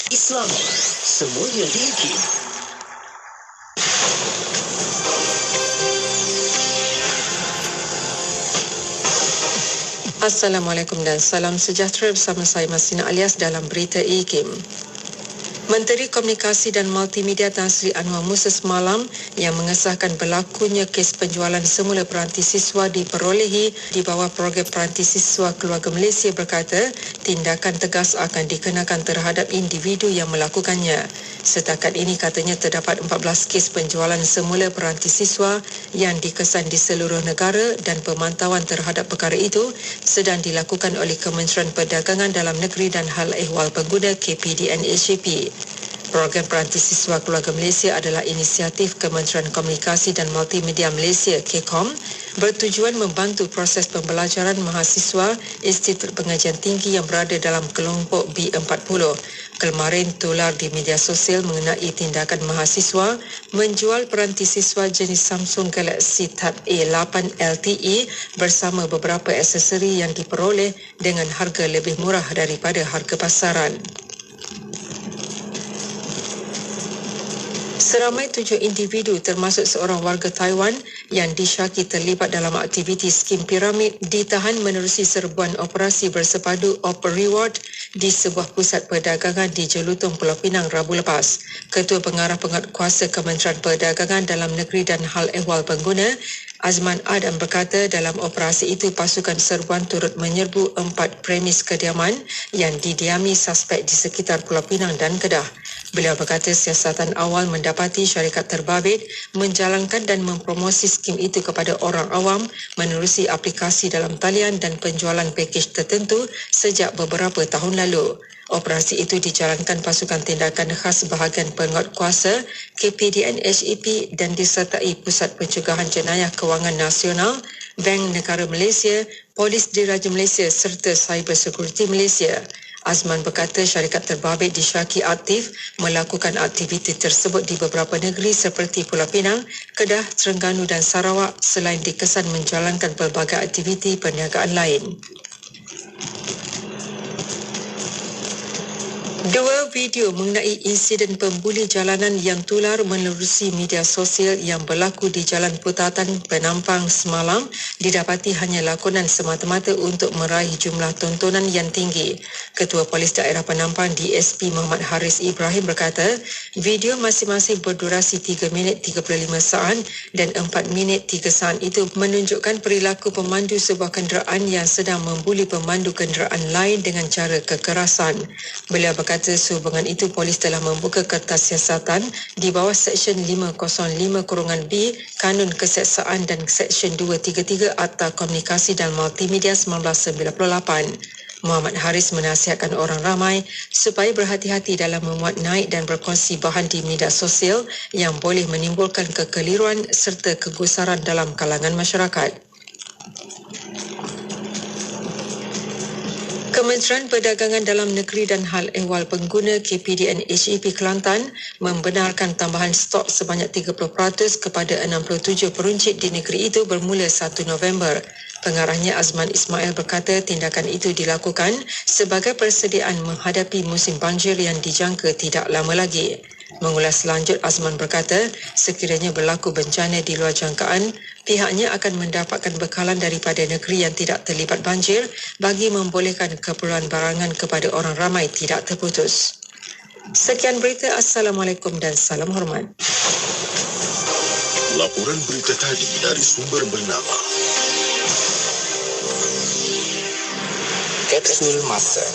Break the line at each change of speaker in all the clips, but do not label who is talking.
Islam, semuanya diiki.
Assalamualaikum dan salam sejahtera bersama saya Masina Alias dalam Berita IKIM. Menteri Komunikasi dan Multimedia Tan Sri Anwar Musa semalam yang mengesahkan berlakunya kes penjualan semula peranti siswa diperolehi di bawah program peranti siswa keluarga Malaysia berkata tindakan tegas akan dikenakan terhadap individu yang melakukannya. Setakat ini katanya terdapat 14 kes penjualan semula peranti siswa yang dikesan di seluruh negara dan pemantauan terhadap perkara itu sedang dilakukan oleh Kementerian Perdagangan Dalam Negeri dan Hal Ehwal Pengguna KPDN-HAP. Program Peranti Siswa Keluarga Malaysia adalah inisiatif Kementerian Komunikasi dan Multimedia Malaysia KECOM bertujuan membantu proses pembelajaran mahasiswa Institut Pengajian Tinggi yang berada dalam kelompok B40. Kemarin tular di media sosial mengenai tindakan mahasiswa menjual peranti siswa jenis Samsung Galaxy Tab A8 LTE bersama beberapa aksesori yang diperoleh dengan harga lebih murah daripada harga pasaran. Seramai 7 individu termasuk seorang warga Taiwan yang disyaki terlibat dalam aktiviti skim piramid ditahan menerusi serbuan operasi bersepadu Op Reward di sebuah pusat perdagangan di Jelutong, Pulau Pinang Rabu lepas. Ketua Pengarah Penguatkuasa Kementerian Perdagangan Dalam Negeri dan Hal Ehwal Pengguna Azman Adam berkata dalam operasi itu pasukan serbuan turut menyerbu 4 premis kediaman yang didiami suspek di sekitar Pulau Pinang dan Kedah. Beliau berkata siasatan awal mendapati syarikat terbabit menjalankan dan mempromosi skim itu kepada orang awam menerusi aplikasi dalam talian dan penjualan pakej tertentu sejak beberapa tahun lalu. Operasi itu dijalankan pasukan tindakan khas bahagian penguatkuasa KPDN-HAP dan disertai Pusat Pencegahan Jenayah Kewangan Nasional, Bank Negara Malaysia, Polis Diraja Malaysia serta Cyber Security Malaysia. Azman berkata syarikat terbabit disyaki aktif melakukan aktiviti tersebut di beberapa negeri seperti Pulau Pinang, Kedah, Terengganu dan Sarawak selain dikesan menjalankan pelbagai aktiviti perniagaan lain. 2 video mengenai insiden pembuli jalanan yang tular menerusi media sosial yang berlaku di Jalan Putatan Penampang semalam didapati hanya lakonan semata-mata untuk meraih jumlah tontonan yang tinggi. Ketua Polis Daerah Penampang DSP Muhammad Haris Ibrahim berkata, video masing-masing berdurasi 3 minit 35 saat dan 4 minit 3 saat itu menunjukkan perilaku pemandu sebuah kenderaan yang sedang membuli pemandu kenderaan lain dengan cara kekerasan. Beliau berkata sehubungan itu polis telah membuka kertas siasatan di bawah Seksyen 505-B Kanun Keseksaan dan Seksyen 233 Akta Komunikasi dan Multimedia 1998. Muhammad Haris menasihatkan orang ramai supaya berhati-hati dalam memuat naik dan berkongsi bahan di media sosial yang boleh menimbulkan kekeliruan serta kegusaran dalam kalangan masyarakat. Kementerian Perdagangan Dalam Negeri dan Hal Ehwal Pengguna KPDN-HAP Kelantan membenarkan tambahan stok sebanyak 30% kepada 67 peruncit di negeri itu bermula 1 November. Pengarahnya Azman Ismail berkata tindakan itu dilakukan sebagai persediaan menghadapi musim banjir yang dijangka tidak lama lagi. Mengulas lanjut, Azman berkata sekiranya berlaku bencana di luar jangkaan, pihaknya akan mendapatkan bekalan daripada negeri yang tidak terlibat banjir bagi membolehkan keperluan barangan kepada orang ramai tidak terputus. Sekian berita. Assalamualaikum dan salam hormat.
Laporan berita tadi dari sumber bernama
Kapsul Masa.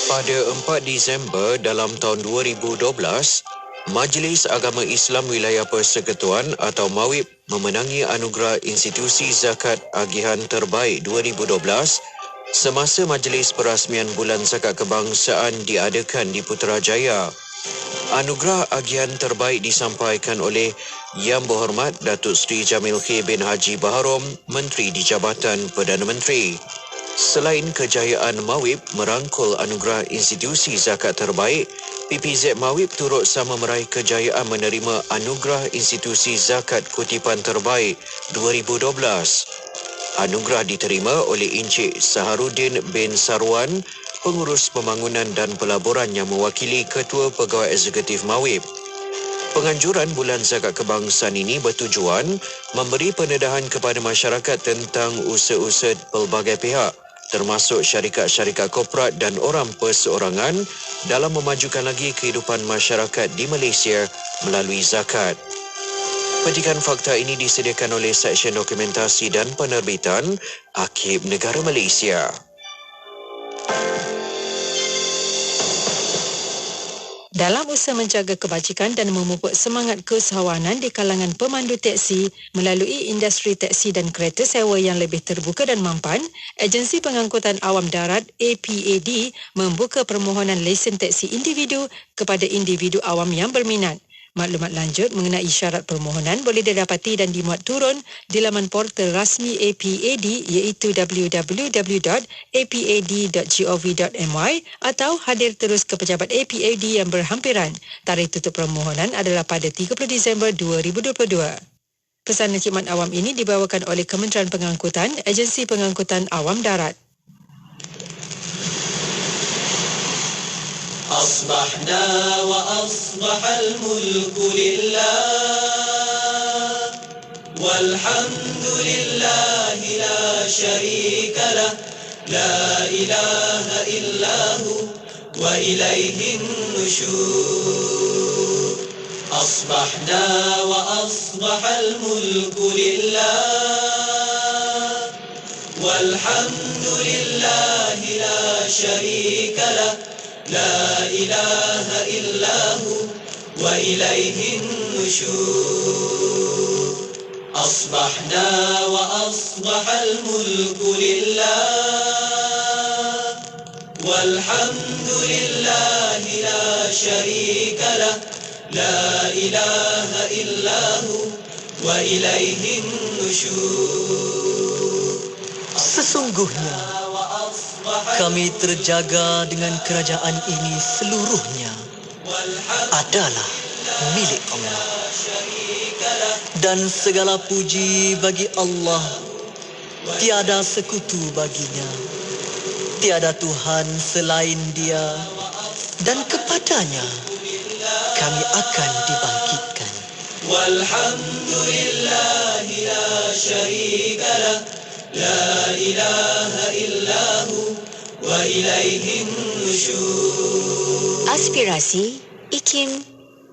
Pada 4 Disember dalam tahun 2012, Majlis Agama Islam Wilayah Persekutuan atau MAWIP memenangi anugerah Institusi Zakat Agihan Terbaik 2012 semasa Majlis Perasmian Bulan Zakat Kebangsaan diadakan di Putrajaya. Anugerah Agihan Terbaik disampaikan oleh Yang Berhormat Datuk Seri Jamil K. bin Haji Baharom, Menteri di Jabatan Perdana Menteri. Selain kejayaan MAWIP merangkul anugerah Institusi Zakat Terbaik, PPZ MAWIP turut sama meraih kejayaan menerima anugerah Institusi Zakat Kutipan Terbaik 2012. Anugerah diterima oleh Encik Saharuddin bin Sarwan, pengurus pembangunan dan pelaburan yang mewakili Ketua Pegawai Eksekutif Mawib. Penganjuran Bulan Zakat Kebangsaan ini bertujuan memberi pendedahan kepada masyarakat tentang usaha-usaha pelbagai pihak, termasuk syarikat-syarikat korporat dan orang perseorangan dalam memajukan lagi kehidupan masyarakat di Malaysia melalui zakat. Petikan fakta ini disediakan oleh Seksyen Dokumentasi dan Penerbitan Arkib Negara Malaysia.
Dalam usaha menjaga kebajikan dan memupuk semangat keusahawanan di kalangan pemandu teksi melalui industri teksi dan kereta sewa yang lebih terbuka dan mampan, Agensi Pengangkutan Awam Darat APAD membuka permohonan lesen teksi individu kepada individu awam yang berminat. Maklumat lanjut mengenai syarat permohonan boleh didapati dan dimuat turun di laman portal rasmi APAD iaitu www.apad.gov.my atau hadir terus ke pejabat APAD yang berhampiran. Tarikh tutup permohonan adalah pada 30 Disember 2022. Pesanan khidmat awam ini dibawakan oleh Kementerian Pengangkutan, Agensi Pengangkutan Awam Darat.
أصبحنا وأصبح الملك لله والحمد لله لا شريك له لا إله إلا هو وإليه النشور أصبحنا وأصبح الملك لله والحمد لله لا شريك له لا إله إلا هو وإليه النشور أصبحنا وأصبح الملك لله والحمد لله لا شريك له لا إله إلا هو وإليه النشور
Sesungguhnya kami terjaga dengan kerajaan ini seluruhnya adalah milik Allah. Dan segala puji bagi Allah, tiada sekutu baginya, tiada Tuhan selain Dia, dan kepadanya kami akan dibangkitkan.
Walhamdulillahi la syarika lah, la ilaha illahu wa ilaihin nusyur.
Aspirasi IKIM,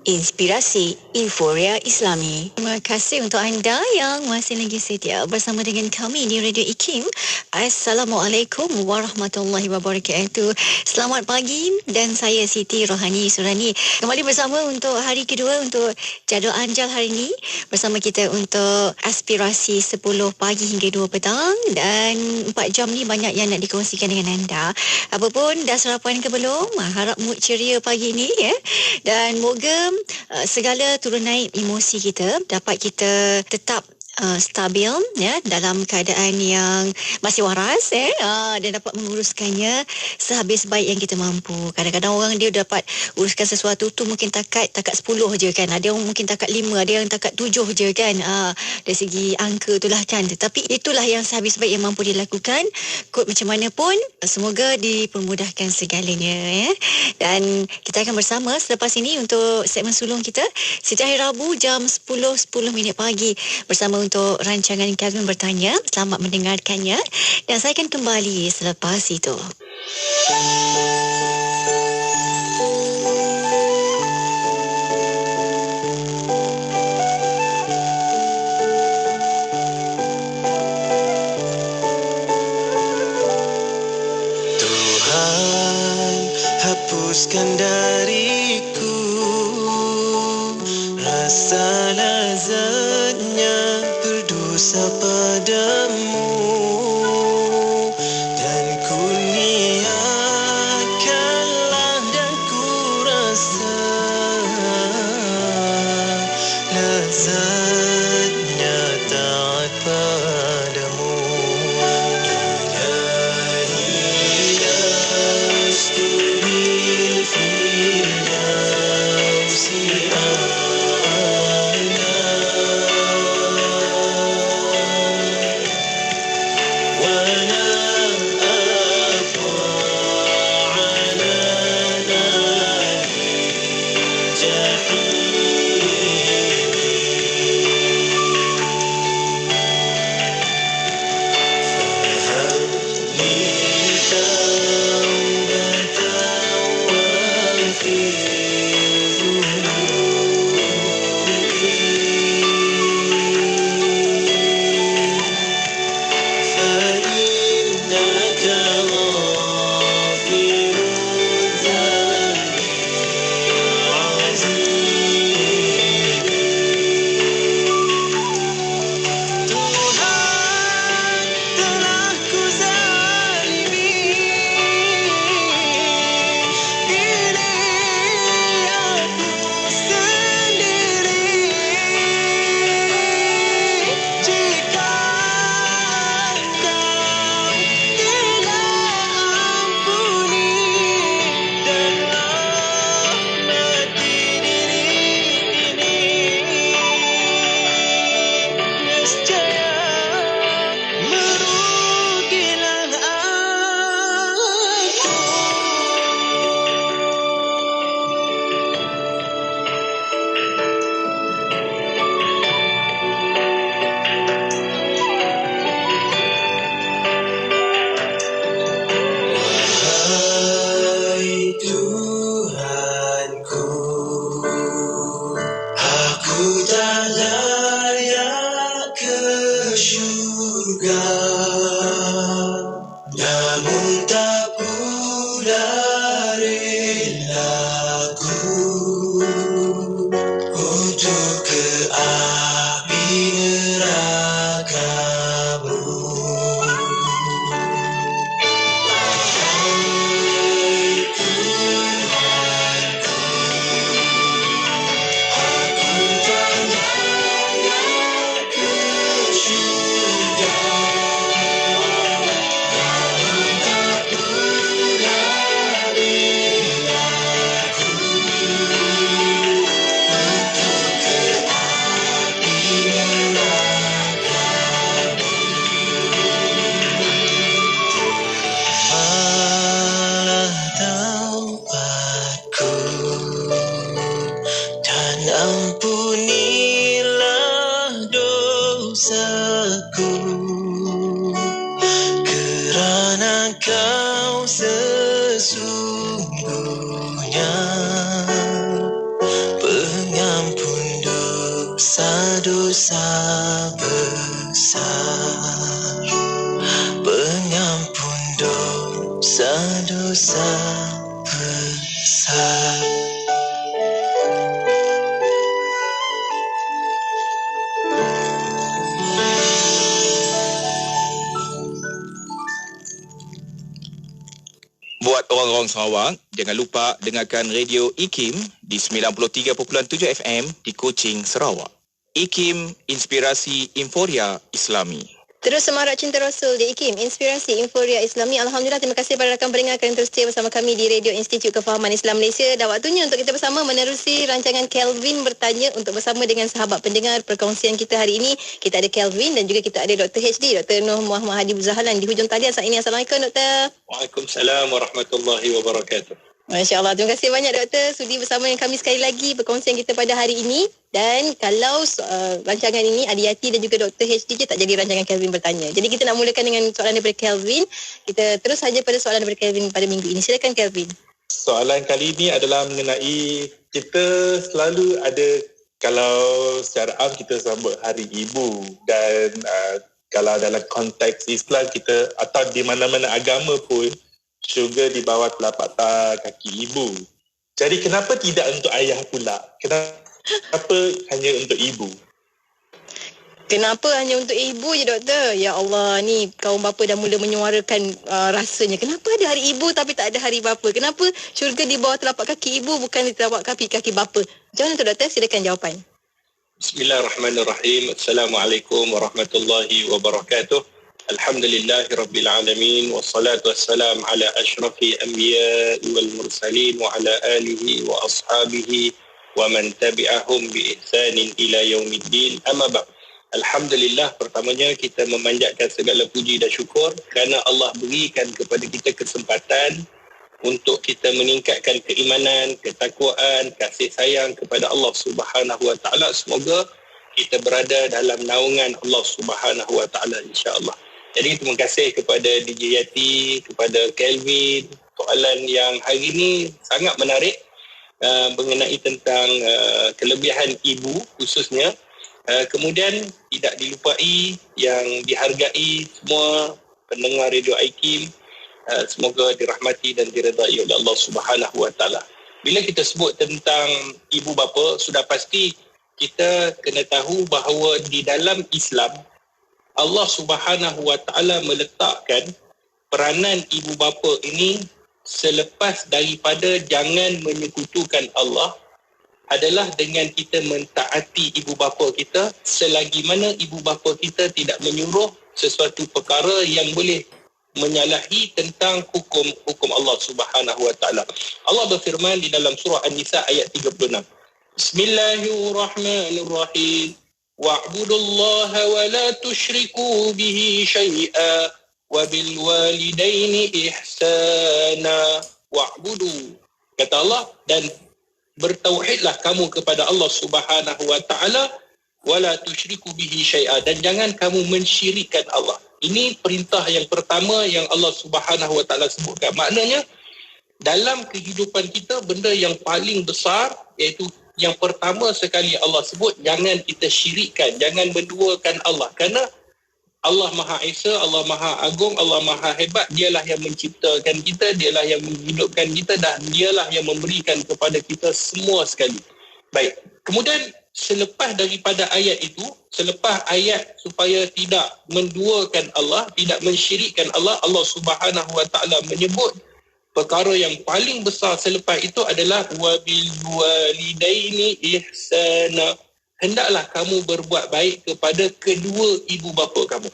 inspirasi Inforia Islami. Terima kasih untuk anda yang masih lagi setia bersama dengan kami di Radio IKIM. Assalamualaikum warahmatullahi wabarakatuh. Selamat pagi dan saya Siti Rohani Surani. Kembali bersama untuk hari kedua untuk jadual anjal hari ini. Bersama kita untuk aspirasi 10 pagi hingga 2 petang. Dan 4 jam ni banyak yang nak dikongsikan dengan anda. Apapun dah sarapan ke belum? Harap mood ceria pagi ni ya. Dan moga segala turun naik emosi kita dapat kita tetap stabil ya dalam keadaan yang masih waras dan dapat menguruskannya sehabis baik yang kita mampu. Kadang-kadang orang dia dapat uruskan sesuatu tu mungkin takat 10 je kan. Ada yang mungkin takat 5, ada yang takat 7 je kan. Dari segi angka itulah kan. Tetapi itulah yang sehabis baik yang mampu dilakukan. Kod macam mana pun semoga dipermudahkan segalanya ya. Dan kita akan bersama selepas ini untuk segmen sulung kita setiap hari Rabu jam 10.10 pagi bersama untuk rancangan Kevin Bertanya. Selamat mendengarkannya dan saya akan kembali selepas itu.
Tuhan, hapuskan dariku rasa lazatnya berdosa padamu dan kurniakanlah dan ku rasa lazatnya taat padamu. Ilahi astubil firdausi a'la. Namun tak pula relaku untuk ke api nerakamu. Ampunilah dosaku, kerana Kau sesungguhnya pengampun dosa-dosa besar, pengampun dosa-dosa besar.
Buat orang-orang Sarawak, jangan lupa dengarkan radio IKIM di 93.7 FM di Kuching, Sarawak. IKIM, Inspirasi Inforia Islami.
Terus semarak cinta Rasul di IKIM, Inspirasi Inforia Islami. Alhamdulillah, terima kasih kepada rakan pendengar kerana terus setia bersama kami di Radio Institut Kefahaman Islam Malaysia. Dah waktunya untuk kita bersama menerusi rancangan Kelvin Bertanya untuk bersama dengan sahabat pendengar perkongsian kita hari ini. Kita ada Kelvin dan juga kita ada Dr. HD, Dr. Noh Muhammad Hadi Buzahlan di hujung talian saat ini. Assalamualaikum, Doktor.
Waalaikumsalam warahmatullahi wabarakatuh.
Masya Allah, terima kasih banyak Doktor sudi bersama dengan kami sekali lagi perkongsian kita pada hari ini. Dan kalau rancangan ini Adi Yati dan juga Dr. HD je tak jadi rancangan Kelvin Bertanya. Jadi kita nak mulakan dengan soalan daripada Kelvin. Kita terus saja pada soalan daripada Kelvin pada minggu ini. Silakan Kelvin.
Soalan kali ini adalah mengenai kita selalu ada, kalau secara am kita sambut Hari Ibu dan kalau dalam konteks Islam kita atau di mana-mana agama pun syurga di bawah telapak kaki ibu. Jadi kenapa tidak untuk ayah pula? Kenapa hanya untuk ibu?
Kenapa hanya untuk ibu je, Doktor? Ya Allah, ni kaum bapa dah mula menyuarakan rasanya. Kenapa ada hari ibu tapi tak ada hari bapa? Kenapa syurga di bawah telapak kaki ibu bukan di telapak kaki bapa? Macam mana tu, Doktor? Silakan jawapan.
Bismillahirrahmanirrahim. Assalamualaikum warahmatullahi wabarakatuh. Alhamdulillahi Rabbil Alamin. Wassalatu wassalam ala ashrafi anbiya wal mursalin wa ala alihi wa ashabihi wa man tabi'ahum bi ihsanin ila yaumiddin. Amma ba'd. Alhamdulillah, pertamanya kita memanjatkan segala puji dan syukur kerana Allah berikan kepada kita kesempatan untuk kita meningkatkan keimanan, ketakwaan, kasih sayang kepada Allah Subhanahu wa taala. Semoga kita berada dalam naungan Allah Subhanahu wa taala, insya-Allah. Jadi terima kasih kepada DJ Yati, kepada Kelvin. Soalan yang hari ini sangat menarik mengenai tentang kelebihan ibu khususnya. Kemudian tidak dilupai yang dihargai semua pendengar Radio IKIM. Semoga dirahmati dan diredai oleh Allah Subhanahu wa taala. Bila kita sebut tentang ibu bapa, sudah pasti kita kena tahu bahawa di dalam Islam Allah Subhanahu wa taala meletakkan peranan ibu bapa ini selepas daripada jangan menyekutukan Allah adalah dengan kita mentaati ibu bapa kita selagi mana ibu bapa kita tidak menyuruh sesuatu perkara yang boleh menyalahi tentang hukum Allah Subhanahu wa taala. Allah berfirman di dalam surah An-Nisa ayat 36. Bismillahirrahmanirrahim. Wa'budullaha wa la tusyriku bihi syai'a wa bil walidaini ihsana wa'budu. Kata Allah, dan bertauhidlah kamu kepada Allah Subhanahu wa taala wa la tusyriku bihi syai'a, dan jangan kamu mensyirikkan Allah. Ini perintah yang pertama yang Allah Subhanahu wa taala sebutkan. Maknanya dalam kehidupan kita benda yang paling besar iaitu yang pertama sekali Allah sebut, jangan kita syirikkan, jangan menduakan Allah. Kerana Allah Maha Esa, Allah Maha Agung, Allah Maha Hebat. Dialah yang menciptakan kita, dialah yang menghidupkan kita dan dialah yang memberikan kepada kita semua sekali. Baik. Kemudian selepas daripada ayat itu, selepas ayat supaya tidak menduakan Allah, tidak mensyirikkan Allah, Allah Subhanahu Wa Taala menyebut perkara yang paling besar selepas itu adalah wabil walidaini ihsana. Hendaklah kamu berbuat baik kepada kedua ibu bapa kamu.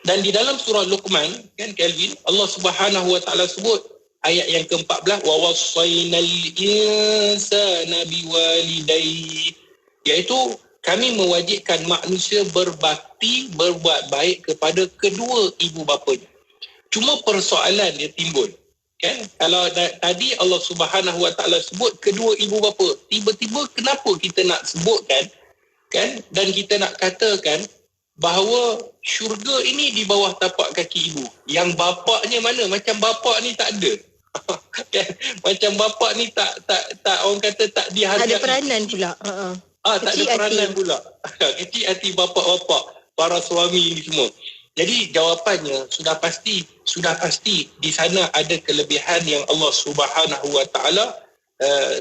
Dan di dalam surah Luqman, kan Kelvin, Allah Subhanahu Wa Taala sebut ayat yang ke-14, wa wassaynal insana biwalidayhi, iaitu kami mewajibkan manusia berbakti, berbuat baik kepada kedua ibu bapanya. Cuma persoalan dia timbul, kan? Kalau tadi Allah Subhanahu Wa Taala sebut kedua ibu bapa, tiba-tiba kenapa kita nak sebutkan, kan? Dan kita nak katakan bahawa syurga ini di bawah tapak kaki ibu. Yang bapaknya mana? Macam bapak ni tak ada. Kan? Macam bapak ni tak orang kata tak dihargai.
Ada peranan pula.
Tak ada peranan pula. Kecil hati bapak-bapak, para suami ni semua. Jadi jawapannya sudah pasti di sana ada kelebihan yang Allah Subhanahu Wa Taala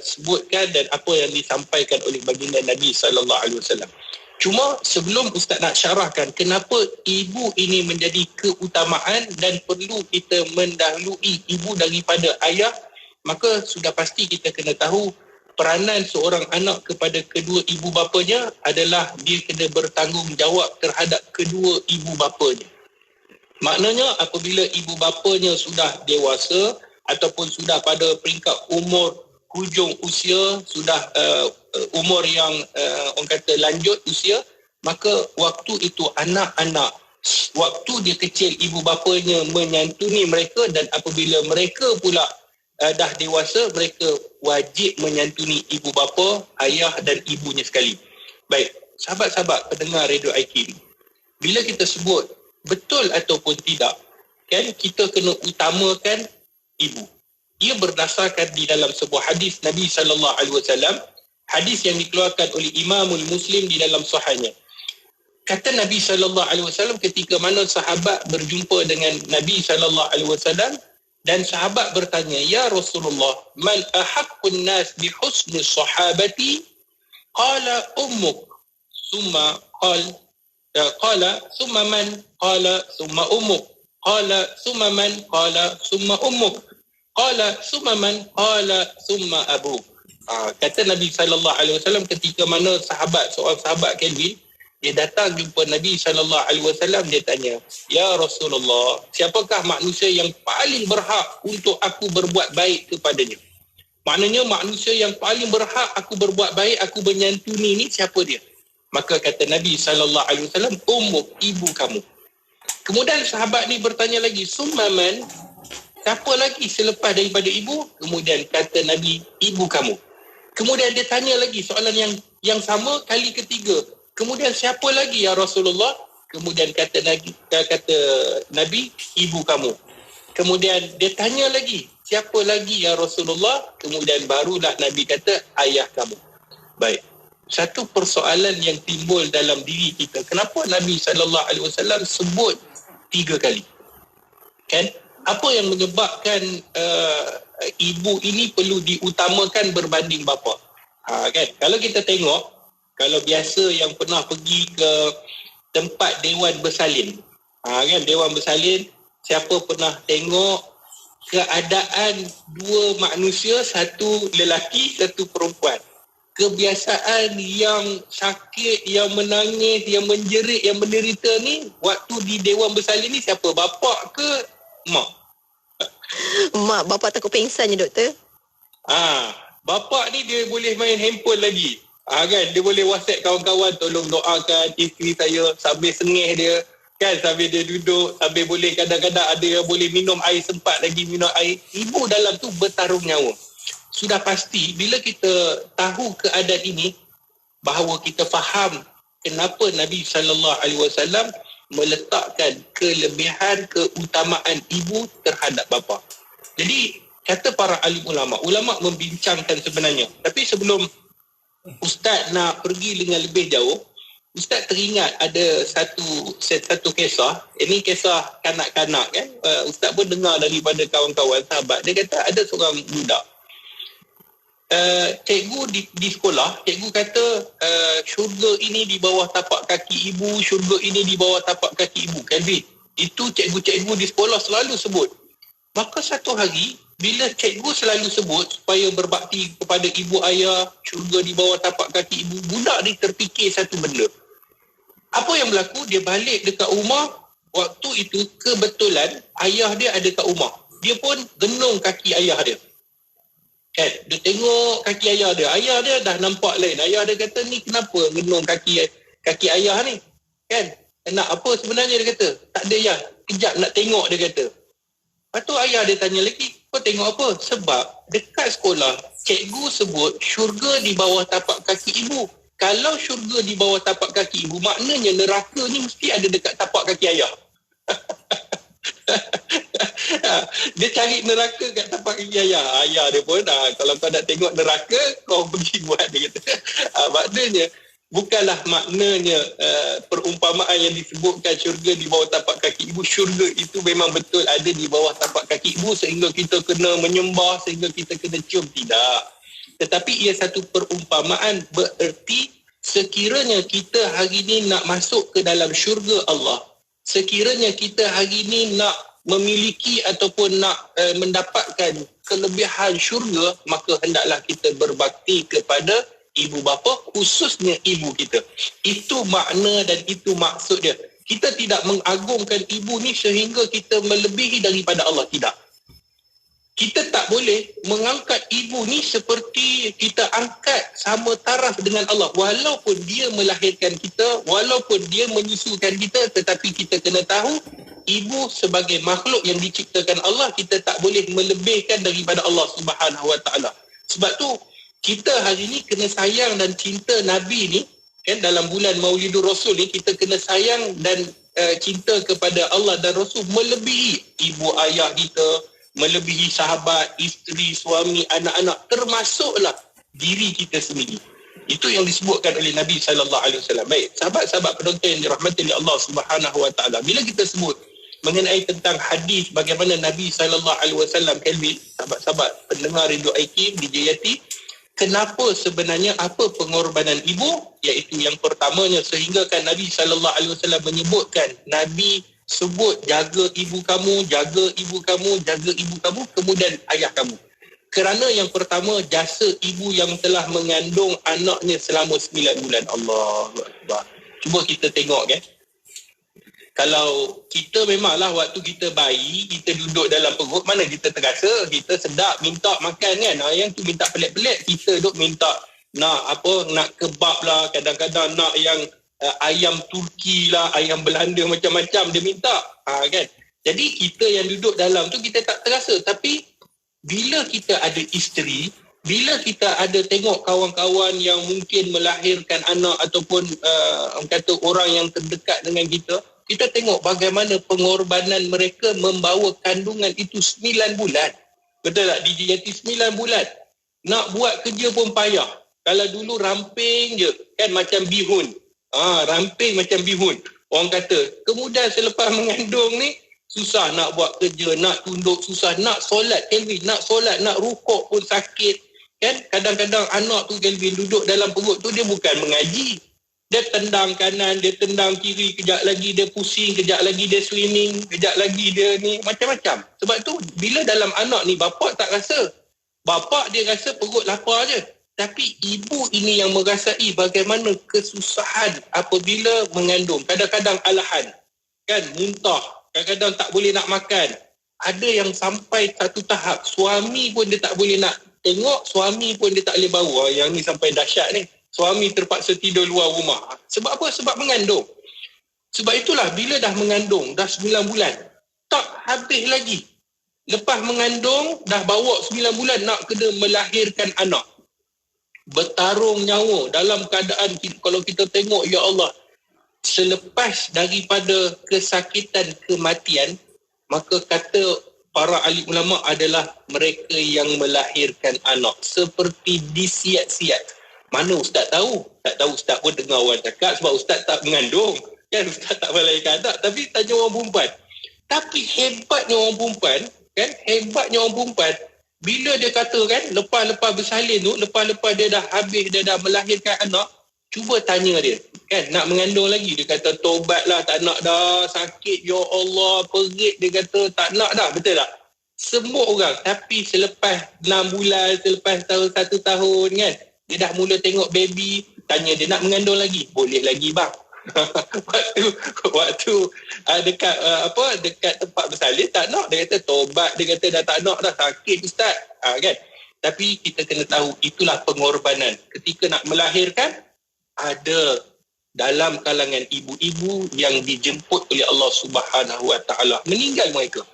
sebutkan dan apa yang disampaikan oleh baginda Nabi sallallahu alaihi wasallam. Cuma sebelum Ustaz nak syarahkan kenapa ibu ini menjadi keutamaan dan perlu kita mendahului ibu daripada ayah, maka sudah pasti kita kena tahu peranan seorang anak kepada kedua ibu bapanya adalah dia kena bertanggungjawab terhadap kedua ibu bapanya. Maknanya apabila ibu bapanya sudah dewasa ataupun sudah pada peringkat umur hujung usia, sudah umur yang orang kata lanjut usia, maka waktu itu anak-anak, waktu dia kecil ibu bapanya menyantuni mereka, dan apabila mereka pula dah dewasa, mereka wajib menyantuni ibu bapa, ayah dan ibunya sekali. Baik, sahabat-sahabat pendengar Radio IKIM, bila kita sebut betul ataupun tidak, kan kita kena utamakan ibu. Ia berdasarkan di dalam sebuah hadis Nabi sallallahu alaihi wasallam, hadis yang dikeluarkan oleh Imamul Muslim di dalam sahihnya. Kata Nabi sallallahu alaihi wasallam ketika mana sahabat berjumpa dengan Nabi sallallahu alaihi wasallam dan sahabat bertanya, "Ya Rasulullah, man ahaqqun nas bi husni sahabati?" Qala ummuk. Summa qala summa man? Qala summa ummuk. Qala summa man? Qala summa ummuk. Qala summa man? Qala summa abuk. Kata Nabi sallallahu alaihi wasallam ketika mana seorang sahabat Kelvin, dia datang jumpa Nabi sallallahu alaihi wasallam, dia tanya, "Ya Rasulullah, siapakah manusia yang paling berhak untuk aku berbuat baik kepadanya?" Maknanya manusia yang paling berhak aku berbuat baik, aku menyantuni ni siapa dia? Maka kata Nabi sallallahu alaihi wasallam, ummuk, ibu kamu. Kemudian sahabat ni bertanya lagi, "Summa man?" Siapa lagi selepas daripada ibu? Kemudian kata Nabi, ibu kamu. Kemudian dia tanya lagi soalan yang sama kali ketiga. Kemudian siapa lagi ya Rasulullah? Kemudian kata Nabi, ibu kamu. Kemudian dia tanya lagi, siapa lagi ya Rasulullah? Kemudian barulah Nabi kata, ayah kamu. Baik. Satu persoalan yang timbul dalam diri kita. Kenapa Nabi SAW sebut 3 kali? Kan? Apa yang menyebabkan ibu ini perlu diutamakan berbanding bapa? Kan? Kalau kita tengok, kalau biasa yang pernah pergi ke tempat Dewan Bersalin, kan? Dewan Bersalin, siapa pernah tengok keadaan 2 manusia, satu lelaki, satu perempuan. Kebiasaan yang sakit, yang menangis, yang menjerit, yang menderita ni, waktu di Dewan Bersalin ni siapa? Bapa ke mak?
Mak, bapa takut pengsan je doktor.
Bapa ni dia boleh main handphone lagi. Kan, dia boleh WhatsApp kawan-kawan, tolong doakan isteri saya, sambil sengih dia, kan, sambil dia duduk, sambil boleh kadang-kadang ada yang boleh minum air, sempat lagi minum air. Ibu dalam tu bertaruh nyawa. Sudah pasti bila kita tahu keadaan ini, bahawa kita faham kenapa Nabi SAW meletakkan kelebihan keutamaan ibu terhadap bapa. Jadi kata para alim ulama membincangkan sebenarnya. Tapi sebelum Ustaz nak pergi dengan lebih jauh, Ustaz teringat ada satu kisah. Ini kisah kanak-kanak kan. Ustaz pun dengar daripada kawan-kawan sahabat. Dia kata ada seorang budak. Cikgu di sekolah, cikgu kata syurga ini di bawah tapak kaki ibu, syurga ini di bawah tapak kaki ibu. Kelvin, itu cikgu-cikgu di sekolah selalu sebut. Maka satu hari, bila cikgu selalu sebut supaya berbakti kepada ibu ayah, syurga di bawah tapak kaki ibu, budak dia terfikir satu benda. Apa yang berlaku? Dia balik dekat rumah. Waktu itu kebetulan ayah dia ada kat rumah. Dia pun genung kaki ayah dia. Kan? Dia tengok kaki ayah dia. Ayah dia dah nampak lain. Ayah dia kata, ni kenapa genung kaki ayah ni? Kan? Nak apa sebenarnya dia kata? Tak ada ayah. Kejap nak tengok dia kata. Lepas tu ayah dia tanya lagi, kau tengok apa? Sebab dekat sekolah, cikgu sebut syurga di bawah tapak kaki ibu. Kalau syurga di bawah tapak kaki ibu, maknanya neraka ni mesti ada dekat tapak kaki ayah. Dia cari neraka kat tapak kaki ayah. Ayah dia pun, kalau kau nak tengok neraka, kau pergi buat, dia kata. Maknanya, bukanlah maknanya perumpamaan yang disebutkan syurga di bawah tapak kaki ibu. Syurga itu memang betul ada di bawah tapak kaki ibu sehingga kita kena menyembah, sehingga kita kena cium. Tidak. Tetapi ia satu perumpamaan, bererti sekiranya kita hari ini nak masuk ke dalam syurga Allah, sekiranya kita hari ini nak memiliki ataupun nak mendapatkan kelebihan syurga, maka hendaklah kita berbakti kepada ibu bapa, khususnya ibu kita. Itu makna dan itu maksud dia. Kita tidak mengagungkan ibu ni sehingga kita melebihi daripada Allah. Tidak. Kita tak boleh mengangkat ibu ni seperti kita angkat sama taraf dengan Allah. Walaupun dia melahirkan kita, walaupun dia menyusukan kita, tetapi kita kena tahu ibu sebagai makhluk yang diciptakan Allah, kita tak boleh melebihkan daripada Allah Subhanahu Wa Taala. Sebab tu kita hari ni kena sayang dan cinta Nabi ni, kan, dalam bulan Maulidur Rasul ni kita kena sayang dan cinta kepada Allah dan Rasul melebihi ibu ayah kita, melebihi sahabat, isteri, suami, anak-anak, termasuklah diri kita sendiri. Itu yang disebutkan oleh Nabi SAW. Baik, sahabat-sahabat penonton yang dirahmati oleh Allah Subhanahu Wa Taala. Bila kita sebut mengenai tentang hadis bagaimana Nabi SAW, Kelvin, sahabat-sahabat pendengar Radio IKIM, DJ Yati, kenapa sebenarnya apa pengorbanan ibu? Iaitu yang pertamanya, sehingga kan Nabi SAW menyebutkan, Nabi sebut jaga ibu kamu, jaga ibu kamu, jaga ibu kamu, kemudian ayah kamu. Kerana yang pertama, jasa ibu yang telah mengandung anaknya selama 9 bulan. Allahu Akbar. Cuba kita tengok kan. Kalau kita memanglah waktu kita bayi, kita duduk dalam perut, mana kita terasa, kita sedap, minta makan kan. Yang tu minta pelik-pelik, kita duduk minta nak kebab lah, kadang-kadang nak yang ayam Turki lah, ayam Belanda, macam-macam dia minta, kan. Jadi kita yang duduk dalam tu kita tak terasa. Tapi bila kita ada isteri, bila kita ada tengok kawan-kawan yang mungkin melahirkan anak ataupun kata orang yang terdekat dengan kita, kita tengok bagaimana pengorbanan mereka membawa kandungan itu 9 bulan. Betul tak? Dijati 9 bulan. Nak buat kerja pun payah. Kalau dulu ramping je, kan, macam bihun. Ramping macam bihun. Orang kata, kemudian selepas mengandung ni, susah nak buat kerja, nak tunduk susah, nak solat, Kelvin, nak solat, nak rukuk pun sakit. Kan? Kadang-kadang anak tu, Kelvin, duduk dalam perut tu, dia bukan mengaji. Dia tendang kanan, dia tendang kiri, kejap lagi dia pusing, kejap lagi dia swimming, kejap lagi dia ni, macam-macam. Sebab tu, bila dalam anak ni, bapak tak rasa. Bapak dia rasa perut lapar je. Tapi ibu ini yang merasai bagaimana kesusahan apabila mengandung. Kadang-kadang alahan, kan, muntah. Kadang-kadang tak boleh nak makan. Ada yang sampai satu tahap, suami pun dia tak boleh nak tengok, suami pun dia tak boleh bawa. Yang ni sampai dahsyat ni. Suami terpaksa tidur luar rumah. Sebab apa? Sebab mengandung. Sebab itulah bila dah mengandung, dah 9 bulan, tak habis lagi. Lepas mengandung, dah bawa 9 bulan nak kena melahirkan anak. Bertarung nyawa dalam keadaan, kalau kita tengok, ya Allah, selepas daripada kesakitan kematian, maka kata para ahli ulama adalah mereka yang melahirkan anak seperti disiat-siat. Mana ustaz tahu? Tak tahu, ustaz pun dengar orang cakap sebab ustaz tak mengandung. Kan ustaz tak melahirkan anak, tapi tanya orang perempuan. Tapi hebatnya orang perempuan, kan? Hebatnya orang perempuan, bila dia kata kan, lepas-lepas bersalin tu, lepas-lepas dia dah habis, dia dah melahirkan anak, cuba tanya dia, kan, nak mengandung lagi. Dia kata, tobatlah, tak nak dah, sakit, ya Allah, perit, dia kata, tak nak dah, betul tak? Semua orang, tapi selepas 6 bulan, selepas tahun 1 tahun kan, dia dah mula tengok baby, tanya dia nak mengandung lagi, boleh lagi bang. waktu dekat tempat bersalin tak nak, dia kata tobat, dia kata dah tak nak dah, sakit ustaz, kan. Tapi kita kena tahu itulah pengorbanan ketika nak melahirkan. Ada dalam kalangan ibu-ibu yang dijemput oleh Allah Subhanahu Wa Taala, meninggal mereka.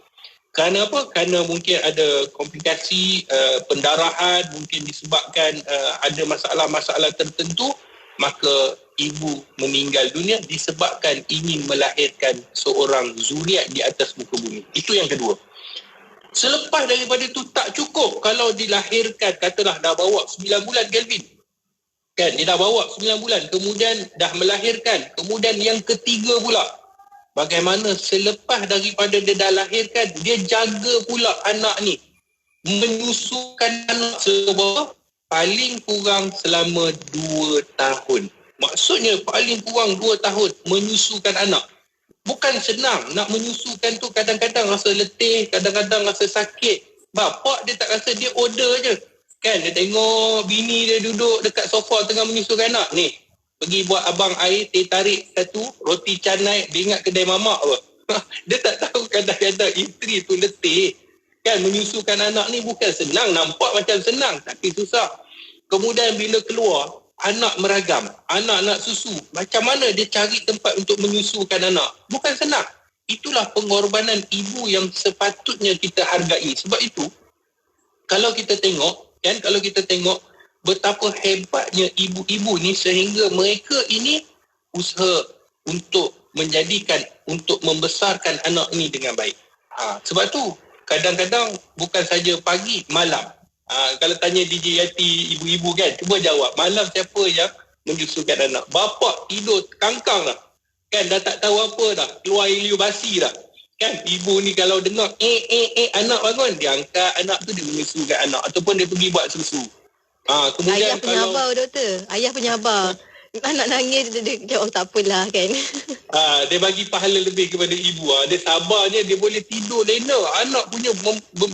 Kerana apa? Kerana mungkin ada komplikasi pendarahan, mungkin disebabkan ada masalah-masalah tertentu, maka ibu meninggal dunia disebabkan ingin melahirkan seorang zuriat di atas muka bumi. Itu yang kedua. Selepas daripada itu tak cukup kalau dilahirkan, katalah dah bawa 9 bulan Kelvin. Kan, dia dah bawa 9 bulan, kemudian dah melahirkan. Kemudian yang ketiga pula, bagaimana selepas daripada dia dah lahirkan, dia jaga pula anak ni. Menyusukan anak selama paling kurang selama 2 tahun. Maksudnya paling kurang 2 tahun menyusukan anak. Bukan senang nak menyusukan tu, kadang-kadang rasa letih, kadang-kadang rasa sakit. Bapak dia tak rasa, dia order je. Kan, dia tengok bini dia duduk dekat sofa tengah menyusukan anak. Ni, pergi buat abang air, teh tarik satu, roti canai, dia ingat kedai mamak apa. Dia tak tahu kadang-kadang isteri tu letih. Kan, menyusukan anak ni bukan senang. Nampak macam senang, tapi susah. Kemudian bila keluar, anak meragam, anak nak susu. Macam mana dia cari tempat untuk menyusukan anak? Bukan senang. Itulah pengorbanan ibu yang sepatutnya kita hargai. Sebab itu, kalau kita tengok betapa hebatnya ibu-ibu ni sehingga mereka ini usaha untuk membesarkan anak ini dengan baik. Sebab tu kadang-kadang bukan saja pagi, malam. Kalau tanya DJ Yati, ibu-ibu kan, cuba jawab, malam siapa yang menyusukan anak? Bapak tidur kangkang dah. Kan, dah tak tahu apa dah. Keluar ilmu basi dah. Kan, ibu ni kalau dengar, anak bangun, dia angkat anak tu, dia menyusukan anak. Ataupun dia pergi buat susu. Kemudian
ayah penyabar, doktor. Ayah penyabar. Anak nangis, dia jawab tak apalah kan.
Dia bagi pahala lebih kepada ibu. Dia sabarnya, dia boleh tidur lena. Anak punya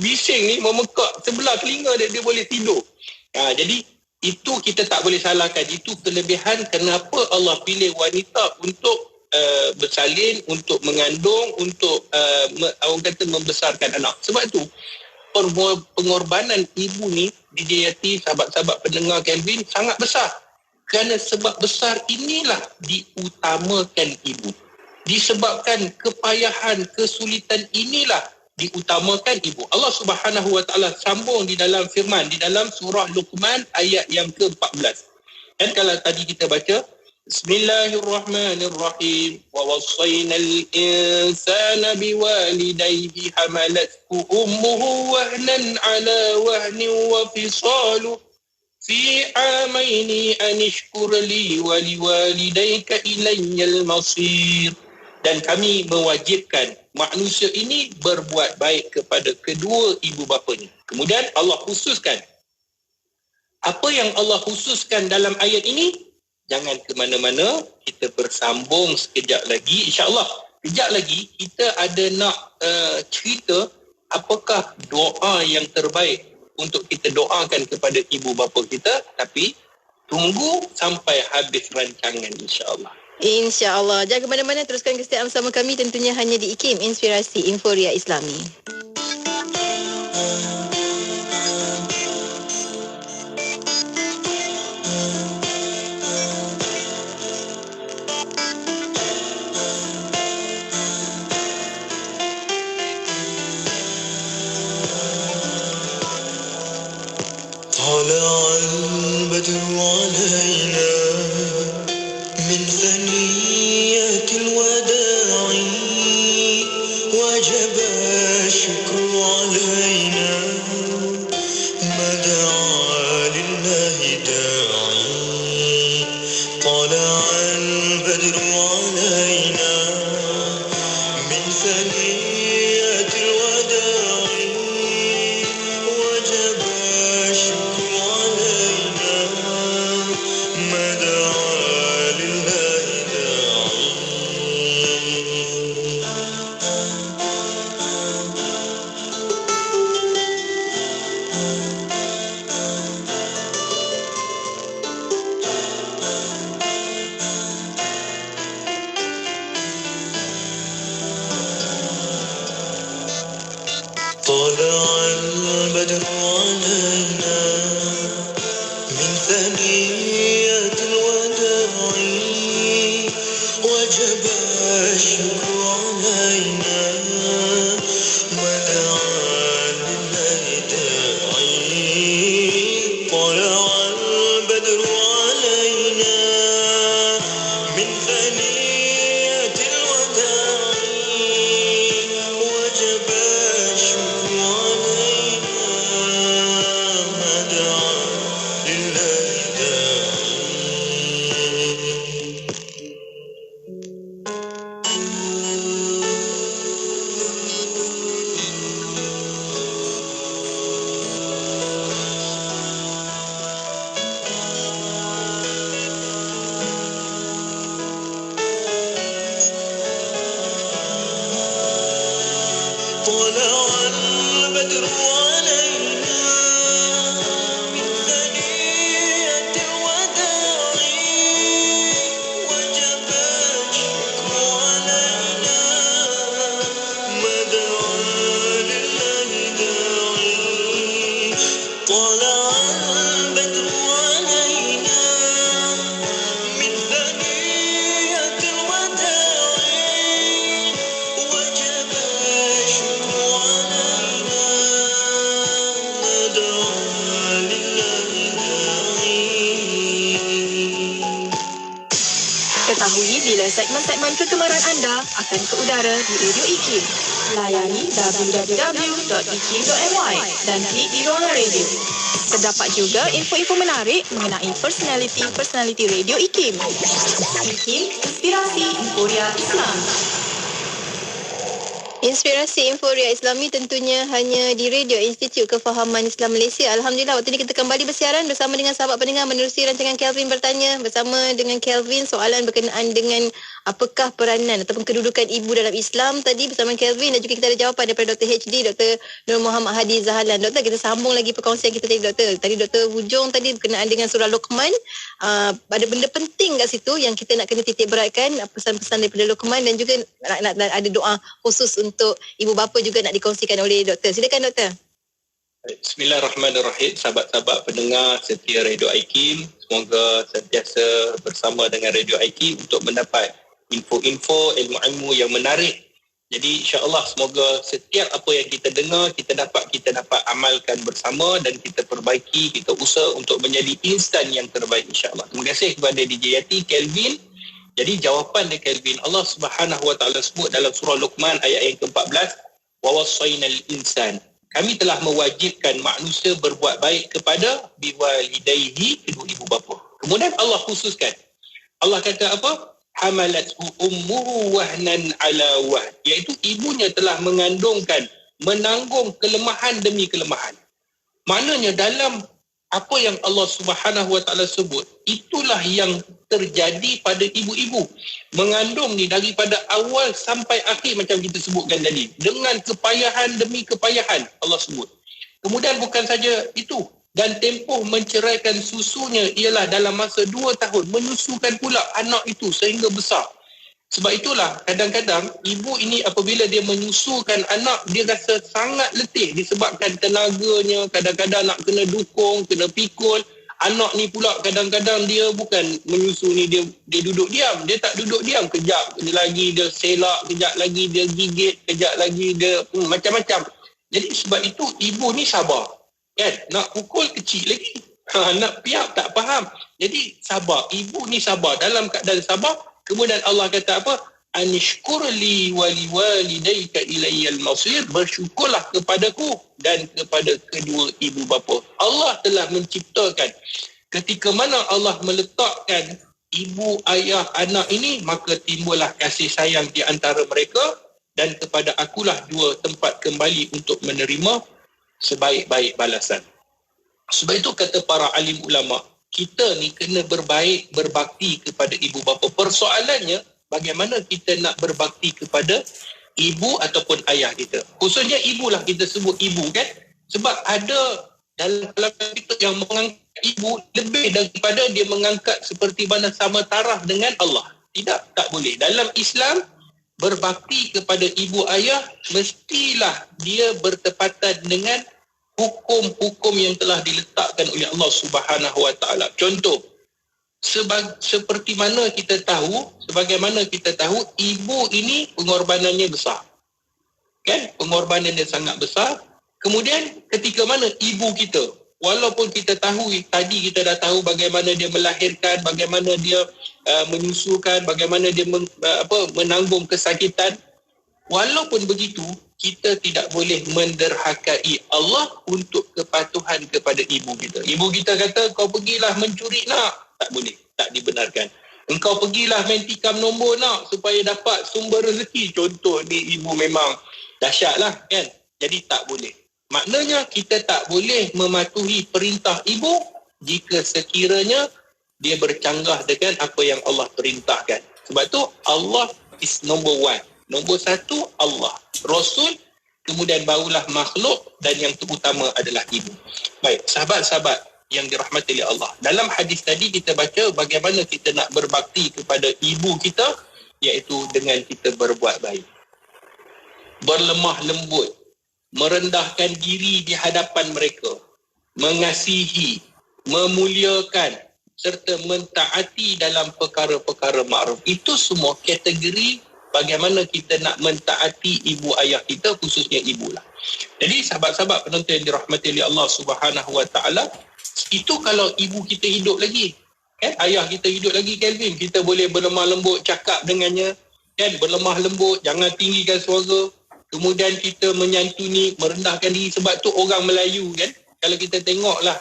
bising ni memekak sebelah telinga dia boleh tidur. Jadi itu kita tak boleh salahkan. Itu kelebihan kenapa Allah pilih wanita untuk bersalin, untuk mengandung, untuk orang kata membesarkan anak. Sebab itu pengorbanan ibu ni, DJ Yati, sahabat-sahabat pendengar Kelvin, sangat besar. Kerana sebab besar inilah diutamakan ibu. Disebabkan kepayahan, kesulitan inilah diutamakan ibu. Allah Subhanahu Wa Taala sambung di dalam firman, di dalam surah Luqman ayat yang ke-14. Dan kalau tadi kita baca, Bismillahirrahmanirrahim. Wa wassaynal insana biwalidayhi hamalathu ummuhu wahnan ala wahnin wa fisaluhu fi amaini anishkur li wa liwalidayka ilayyal masir. Dan kami mewajibkan manusia ini berbuat baik kepada kedua ibu bapanya. Kemudian Allah khususkan. Apa yang Allah khususkan dalam ayat ini? Jangan ke mana-mana, kita bersambung sekejap lagi. InsyaAllah, sekejap lagi kita ada nak cerita apakah doa yang terbaik untuk kita doakan kepada ibu bapa kita. Tapi tunggu sampai habis rancangan, insyaAllah.
InsyaAllah. Jangan ke mana-mana, teruskan kesetiaan bersama kami tentunya hanya di IKIM, Inspirasi Inforia Islami.
طلع البدر علينا من ثنيات الوداع وجب الشكر طلع البدر علينا من ثنية الوداع وجب الشكر علينا ما دعا لله داعي طلع البدر علينا من ثنية الوداع وجب الشكر علينا ما دعا لله طلع البدر علينا من ثنية الوداع وجب الشكر علينا ما دعا لله داعي طلع البدر علينا من ثنية الوداع وجب الشكر علينا ما دعا لله داعي.
Ketahui bila segmen-segmen kegemaran anda akan ke udara di Radio IKIM. Layari www.ikim.my dan klik di Rona Radio. Terdapat juga info-info menarik mengenai personaliti Radio IKIM. IKIM, Inspirasi Inforia Islam.
Inspirasi Inforia Islami tentunya hanya di Radio Institut Kefahaman Islam Malaysia. Alhamdulillah, waktu ini kita kembali bersiaran bersama dengan sahabat pendengar menerusi rancangan Kelvin Bertanya. Bersama dengan Kelvin, soalan berkenaan dengan apakah peranan ataupun kedudukan ibu dalam Islam. Tadi bersama Kelvin dan juga kita ada jawapan daripada Dr. HD, Dr. Nur Muhammad Hadi Zahalan. Doktor, kita sambung lagi perkongsian kita tadi, Doktor. Tadi Doktor hujung tadi berkenaan dengan surah Luqman. Ada benda penting kat situ yang kita nak kena titik beratkan, pesan-pesan daripada Luqman, dan juga nak ada doa khusus untuk ibu bapa juga nak dikongsikan oleh Doktor. Silakan Doktor.
Bismillahirrahmanirrahim. Sahabat-sahabat pendengar setia Radio IKIM, semoga sentiasa bersama dengan Radio IKIM untuk mendapat info-info, ilmu-ilmu yang menarik. Jadi insya-Allah semoga setiap apa yang kita dengar kita dapat amalkan bersama dan kita perbaiki, kita usaha untuk menjadi instan yang terbaik insya-Allah. Terima kasih kepada DJ Yati, Kelvin. Jadi jawapan dari Kelvin, Allah Subhanahu Wa Taala sebut dalam surah Luqman ayat yang ke-14, wa wassaynal insan. Kami telah mewajibkan manusia berbuat baik kepada biwalidayhi, kedua ibu bapa. Kemudian Allah khususkan. Allah kata apa? Hamalathu ummuhu wahnan ala wahn, iaitu ibunya telah menanggung kelemahan demi kelemahan. Maknanya dalam apa yang Allah Subhanahu Wa Taala sebut, itulah yang terjadi pada ibu-ibu. Mengandung ni daripada awal sampai akhir macam kita sebutkan tadi, dengan kepayahan demi kepayahan Allah sebut. Kemudian bukan saja itu, dan tempoh menceraikan susunya ialah dalam masa 2 tahun, menyusukan pula anak itu sehingga besar. Sebab itulah kadang-kadang ibu ini apabila dia menyusukan anak, dia rasa sangat letih disebabkan tenaganya, kadang-kadang nak kena dukung, kena pikul. Anak ni pula kadang-kadang dia bukan menyusu ni, dia duduk diam. Dia tak duduk diam, kejap lagi dia selak, kejap lagi dia gigit, kejap lagi dia macam-macam. Jadi sebab itu ibu ni sabar. Kan? Nak pukul kecil lagi. Nak piap tak faham. Jadi sabar. Ibu ni sabar. Dalam keadaan sabar, kemudian Allah kata apa? Anishkurli waliwalidayka ilayyal masir. Bersyukurlah kepadaku dan kepada kedua ibu bapa. Allah telah menciptakan. Ketika mana Allah meletakkan ibu, ayah, anak ini, maka timbullah kasih sayang di antara mereka, dan kepada akulah dua tempat kembali untuk menerima sebaik-baik balasan. Sebab itu kata para alim ulama, kita ni kena berbaik, berbakti kepada ibu bapa. Persoalannya, bagaimana kita nak berbakti kepada ibu ataupun ayah kita. Khususnya ibulah kita sebut ibu kan. Sebab ada dalam kalangan kita yang mengangkat ibu lebih daripada dia mengangkat seperti mana sama taraf dengan Allah. Tidak, tak boleh. Dalam Islam, berbakti kepada ibu ayah mestilah dia bertepatan dengan hukum-hukum yang telah diletakkan oleh Allah Subhanahu Wa Taala. Contoh, sebagaimana kita tahu ibu ini pengorbanannya besar. Kan? Pengorbanannya sangat besar. Kemudian ketika mana ibu kita, walaupun kita tahu tadi kita dah tahu bagaimana dia melahirkan, bagaimana dia menyusukan, bagaimana dia menanggung kesakitan, walaupun begitu kita tidak boleh menderhakai Allah untuk kepatuhan kepada ibu kita. Ibu kita kata kau pergilah mencuri nak, tak boleh, tak dibenarkan. Engkau pergilah main tikam nombor nak supaya dapat sumber rezeki. Contoh ni ibu memang dahsyatlah kan. Jadi tak boleh. Maknanya kita tak boleh mematuhi perintah ibu jika sekiranya dia bercanggah dengan apa yang Allah perintahkan. Sebab tu Allah is number one. Nombor satu Allah, Rasul, kemudian barulah makhluk dan yang terutama adalah ibu. Baik, sahabat-sahabat yang dirahmati oleh Allah. Dalam hadis tadi kita baca bagaimana kita nak berbakti kepada ibu kita, iaitu dengan kita berbuat baik. Berlemah lembut, merendahkan diri di hadapan mereka, mengasihi, memuliakan serta mentaati dalam perkara-perkara makruf. Itu semua kategori bagaimana kita nak mentaati ibu ayah kita, khususnya ibulah. Jadi sahabat-sahabat penonton yang dirahmati oleh Allah Subhanahu Wa Taala, itu kalau ibu kita hidup lagi, kan? Ayah kita hidup lagi, Kelvin, kita boleh berlemah lembut cakap dengannya, kan? Berlemah lembut, jangan tinggikan suara, kemudian kita menyantuni, merendahkan diri. Sebab tu orang Melayu kan, kalau kita tengoklah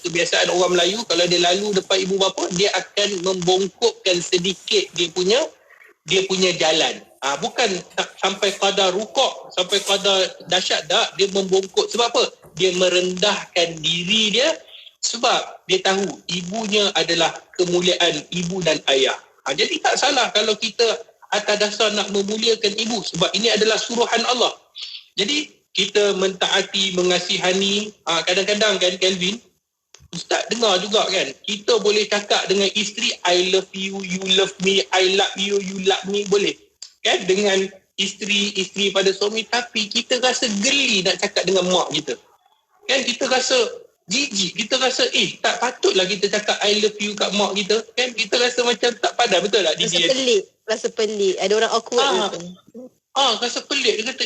kebiasaan orang Melayu, kalau dia lalu depan ibu bapa, dia akan membongkokkan sedikit dia punya jalan. Bukan sampai kadar rukuk, sampai kadar dahsyat, tak. Dia membongkok. Sebab apa? Dia merendahkan diri dia sebab dia tahu ibunya adalah kemuliaan ibu dan ayah. Jadi tak salah kalau kita atas dasar nak memuliakan ibu, sebab ini adalah suruhan Allah. Jadi kita mentaati, mengasihani. Kadang-kadang kan Kelvin, Ustaz dengar juga kan, kita boleh cakap dengan isteri I love you, you love me, I love you, you love me, boleh kan dengan isteri pada suami, tapi kita rasa geli nak cakap dengan mak kita kan. Kita rasa jijik, kita rasa tak patutlah kita cakap I love you kat mak kita kan. Kita rasa macam tak padan, betul tak?
Rasa pelik, ada orang awkward tu.
Rasa pelik. Dia kata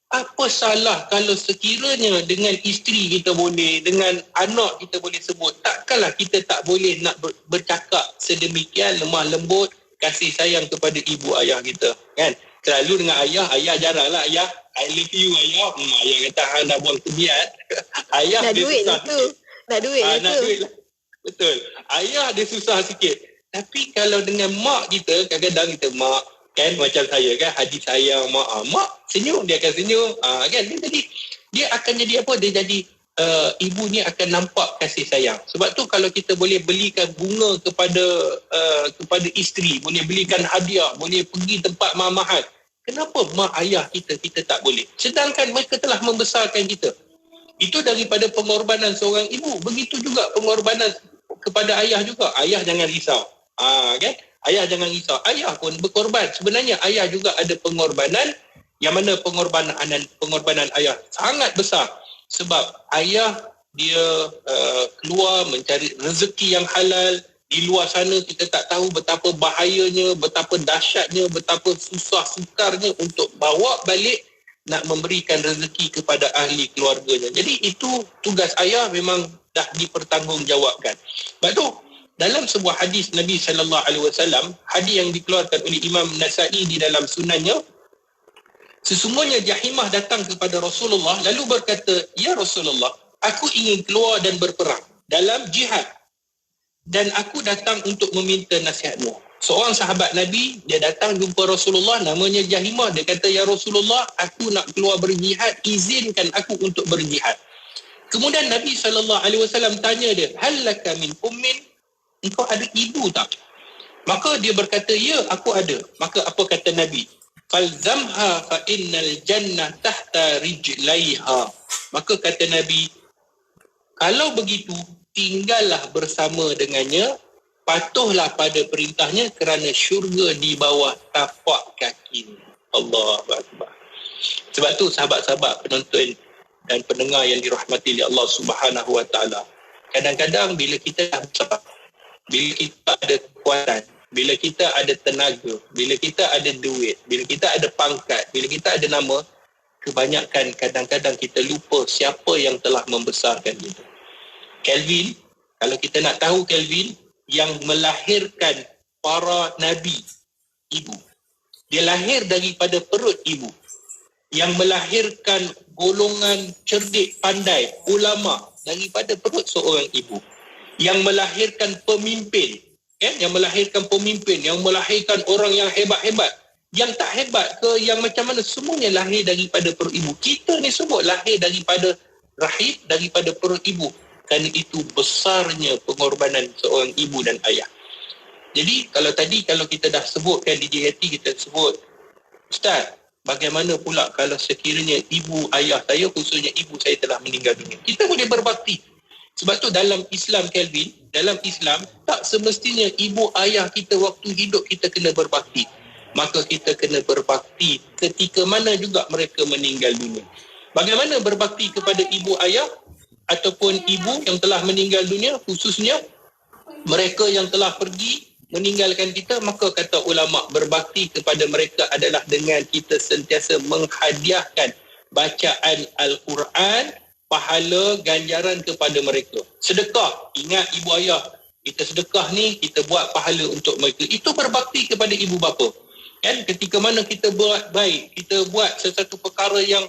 apa salah kalau sekiranya dengan isteri kita boleh, dengan anak kita boleh sebut, takkanlah kita tak boleh nak bercakap sedemikian lemah lembut, kasih sayang kepada ibu ayah kita kan. Selalu dengan ayah jaranglah ayah I love you ayah. Ayah kata nak buang kebiat. Ayah nak dia duit susah tu. Nak duit lah. Betul. Ayah dia susah sikit. Tapi kalau dengan mak kita, kadang-kadang kita mak kan, macam saya kan, hadis sayang mak, mak senyum, dia akan senyum kan. Dia akan jadi apa? Dia jadi ibu ni akan nampak kasih sayang. Sebab tu kalau kita boleh belikan bunga kepada isteri, boleh belikan hadiah, boleh pergi tempat mahal-mahal, kenapa mak ayah kita tak boleh? Sedangkan mereka telah membesarkan kita. Itu daripada pengorbanan seorang ibu. Begitu juga pengorbanan kepada ayah juga. Ayah jangan risau. Kan? Ayah jangan risau. Ayah pun berkorban. Sebenarnya ayah juga ada pengorbanan, yang mana pengorbanan ayah sangat besar. Sebab ayah dia keluar mencari rezeki yang halal. Di luar sana kita tak tahu betapa bahayanya, betapa dahsyatnya, betapa susah sukarnya untuk bawa balik nak memberikan rezeki kepada ahli keluarganya. Jadi itu tugas ayah memang dah dipertanggungjawabkan. Sebab tu dalam sebuah hadis Nabi SAW, hadis yang dikeluarkan oleh Imam Nasa'i di dalam sunannya, sesungguhnya Jahimah datang kepada Rasulullah lalu berkata, "Ya Rasulullah, aku ingin keluar dan berperang dalam jihad, dan aku datang untuk meminta nasihatmu." Seorang sahabat Nabi, dia datang jumpa Rasulullah, namanya Jahimah. Dia kata, "Ya Rasulullah, aku nak keluar berjihad, izinkan aku untuk berjihad." Kemudian Nabi SAW tanya dia, "Hal laka min ummin?" Engkau ada ibu tak? Maka dia berkata, "Ya, aku ada." Maka apa kata Nabi? "Falzamha fa innal jannah tahta rijlaiha." Maka kata Nabi, kalau begitu tinggallah bersama dengannya, patuhlah pada perintahnya, kerana syurga di bawah tapak kakinya. Allahu Akbar. Sebab tu sahabat-sahabat penonton dan pendengar yang dirahmati oleh Allah Subhanahu Wa Taala, kadang-kadang bila kita dah besar, bila kita ada kekuatan, bila kita ada tenaga, bila kita ada duit, bila kita ada pangkat, bila kita ada nama, kebanyakan kadang-kadang kita lupa siapa yang telah membesarkan kita. Calvin, kalau kita nak tahu Calvin, yang melahirkan para nabi, ibu. Dia lahir daripada perut ibu. Yang melahirkan golongan cerdik pandai, ulama daripada perut seorang ibu. Yang melahirkan pemimpin, yang melahirkan pemimpin, yang melahirkan orang yang hebat-hebat, yang tak hebat ke, yang macam mana, semuanya lahir daripada perut ibu. Kita ni semua lahir daripada rahim, daripada perut ibu. Kerana itu besarnya pengorbanan seorang ibu dan ayah. Jadi kalau kita dah sebutkan di JHT, kita sebut, Ustaz, bagaimana pula kalau sekiranya ibu ayah saya, khususnya ibu saya telah meninggal dunia? Kita boleh berbakti. Sebab tu dalam Islam, Calvin, dalam Islam, tak semestinya ibu ayah kita waktu hidup kita kena berbakti. Maka kita kena berbakti ketika mana juga mereka meninggal dunia. Bagaimana berbakti kepada ibu ayah ataupun ibu yang telah meninggal dunia, khususnya mereka yang telah pergi meninggalkan kita? Maka kata ulama, berbakti kepada mereka adalah dengan kita sentiasa menghadiahkan bacaan Al-Quran, pahala, ganjaran kepada mereka. Sedekah, ingat ibu ayah, kita sedekah ni, kita buat pahala untuk mereka. Itu berbakti kepada ibu bapa. Kan, ketika mana kita buat baik, kita buat sesuatu perkara yang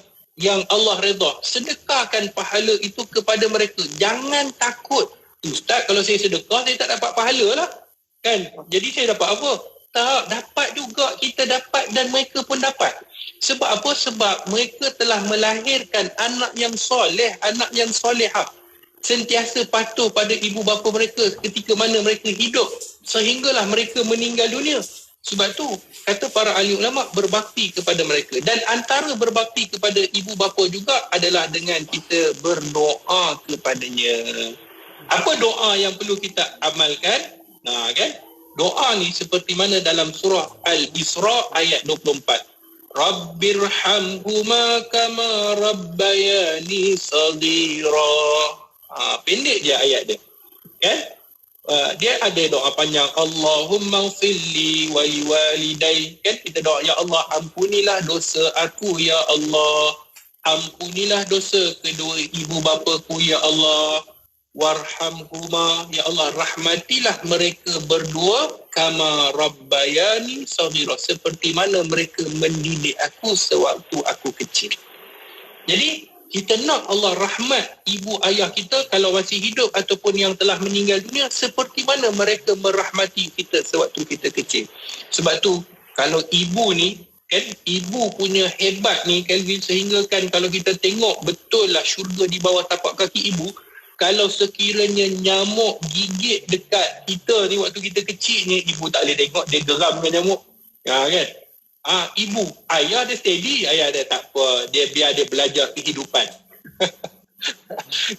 Allah redha, sedekahkan pahala itu kepada mereka. Jangan takut, Ustaz, kalau saya sedekah saya tak dapat pahala lah, kan? Jadi saya dapat apa? Tak, dapat juga, kita dapat dan mereka pun dapat. Sebab apa? Sebab mereka telah melahirkan anak yang soleh, anak yang solehah, sentiasa patuh pada ibu bapa mereka ketika mana mereka hidup, sehinggalah mereka meninggal dunia. Sebab tu kata para ahli ulama, berbakti kepada mereka. Dan antara berbakti kepada ibu bapa juga adalah dengan kita berdoa kepadanya. Apa doa yang perlu kita amalkan? Kan? Doa ni seperti mana dalam surah Al-Isra ayat 24. Rabbirhamhuma kama rabbayani saghira. Pendek je ayat dia. Kan? Dia ada doa panjang, Allahumma ghfirli wa liwalidai. Kan kita doa, ya Allah, ampunilah dosa aku ya Allah, ampunilah dosa kedua ibu bapaku ya Allah, warhamhuma, ya Allah, rahmatilah mereka berdua, kama rabbayani saghira, seperti mana mereka mendidik aku sewaktu aku kecil. Jadi kita nak Allah rahmat ibu ayah kita kalau masih hidup ataupun yang telah meninggal dunia, seperti mana mereka merahmati kita sewaktu kita kecil. Sebab tu kalau ibu ni, kan, ibu punya hebat ni, Calvin, sehingga kan kalau kita tengok betul lah syurga di bawah tapak kaki ibu. Kalau sekiranya nyamuk gigit dekat kita ni waktu kita kecil ni, ibu tak boleh tengok, dia geram dengan nyamuk. Kan? Ibu, ayah dia steady, ayah dia tak apa, dia biar dia belajar kehidupan.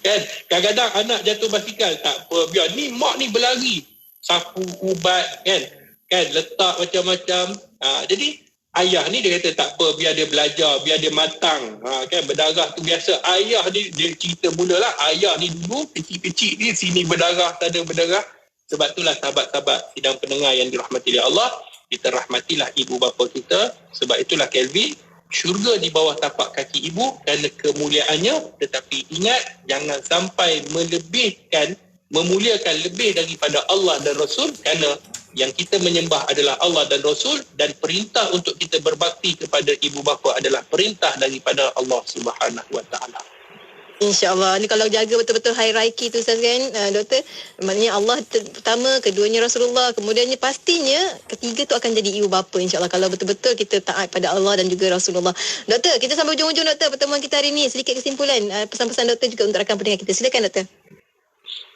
Kan, kadang-kadang anak jatuh basikal, tak apa, biar ni mak ni berlari, sapu ubat, kan letak macam-macam. Jadi ayah ni dia kata tak apa, biar dia belajar, biar dia matang. Kan, berdarah tu biasa. Ayah dia cerita mulalah, ayah ni dulu kecil-kecil ni sini berdarah, tak ada berdarah. Sebab itulah sahabat-sahabat sidang pendengar yang dirahmati oleh Allah, kita rahmatilah ibu bapa kita. Sebab itulah Calvin, syurga di bawah tapak kaki ibu kerana kemuliaannya. Tetapi ingat, jangan sampai memuliakan lebih daripada Allah dan Rasul, kerana yang kita menyembah adalah Allah dan Rasul, dan perintah untuk kita berbakti kepada ibu bapa adalah perintah daripada Allah Subhanahu Wa Taala.
InsyaAllah. Ni kalau jaga betul-betul hierarki tu, Ustaz, kan, Doktor, maknanya Allah pertama, keduanya Rasulullah, kemudiannya pastinya ketiga tu akan jadi ibu bapa, insyaAllah, kalau betul-betul kita taat pada Allah dan juga Rasulullah. Doktor, kita sampai ujung-ujung, Doktor, pertemuan kita hari ni. Sedikit kesimpulan, pesan-pesan Doktor juga untuk rakan pendengar kita. Silakan, Doktor.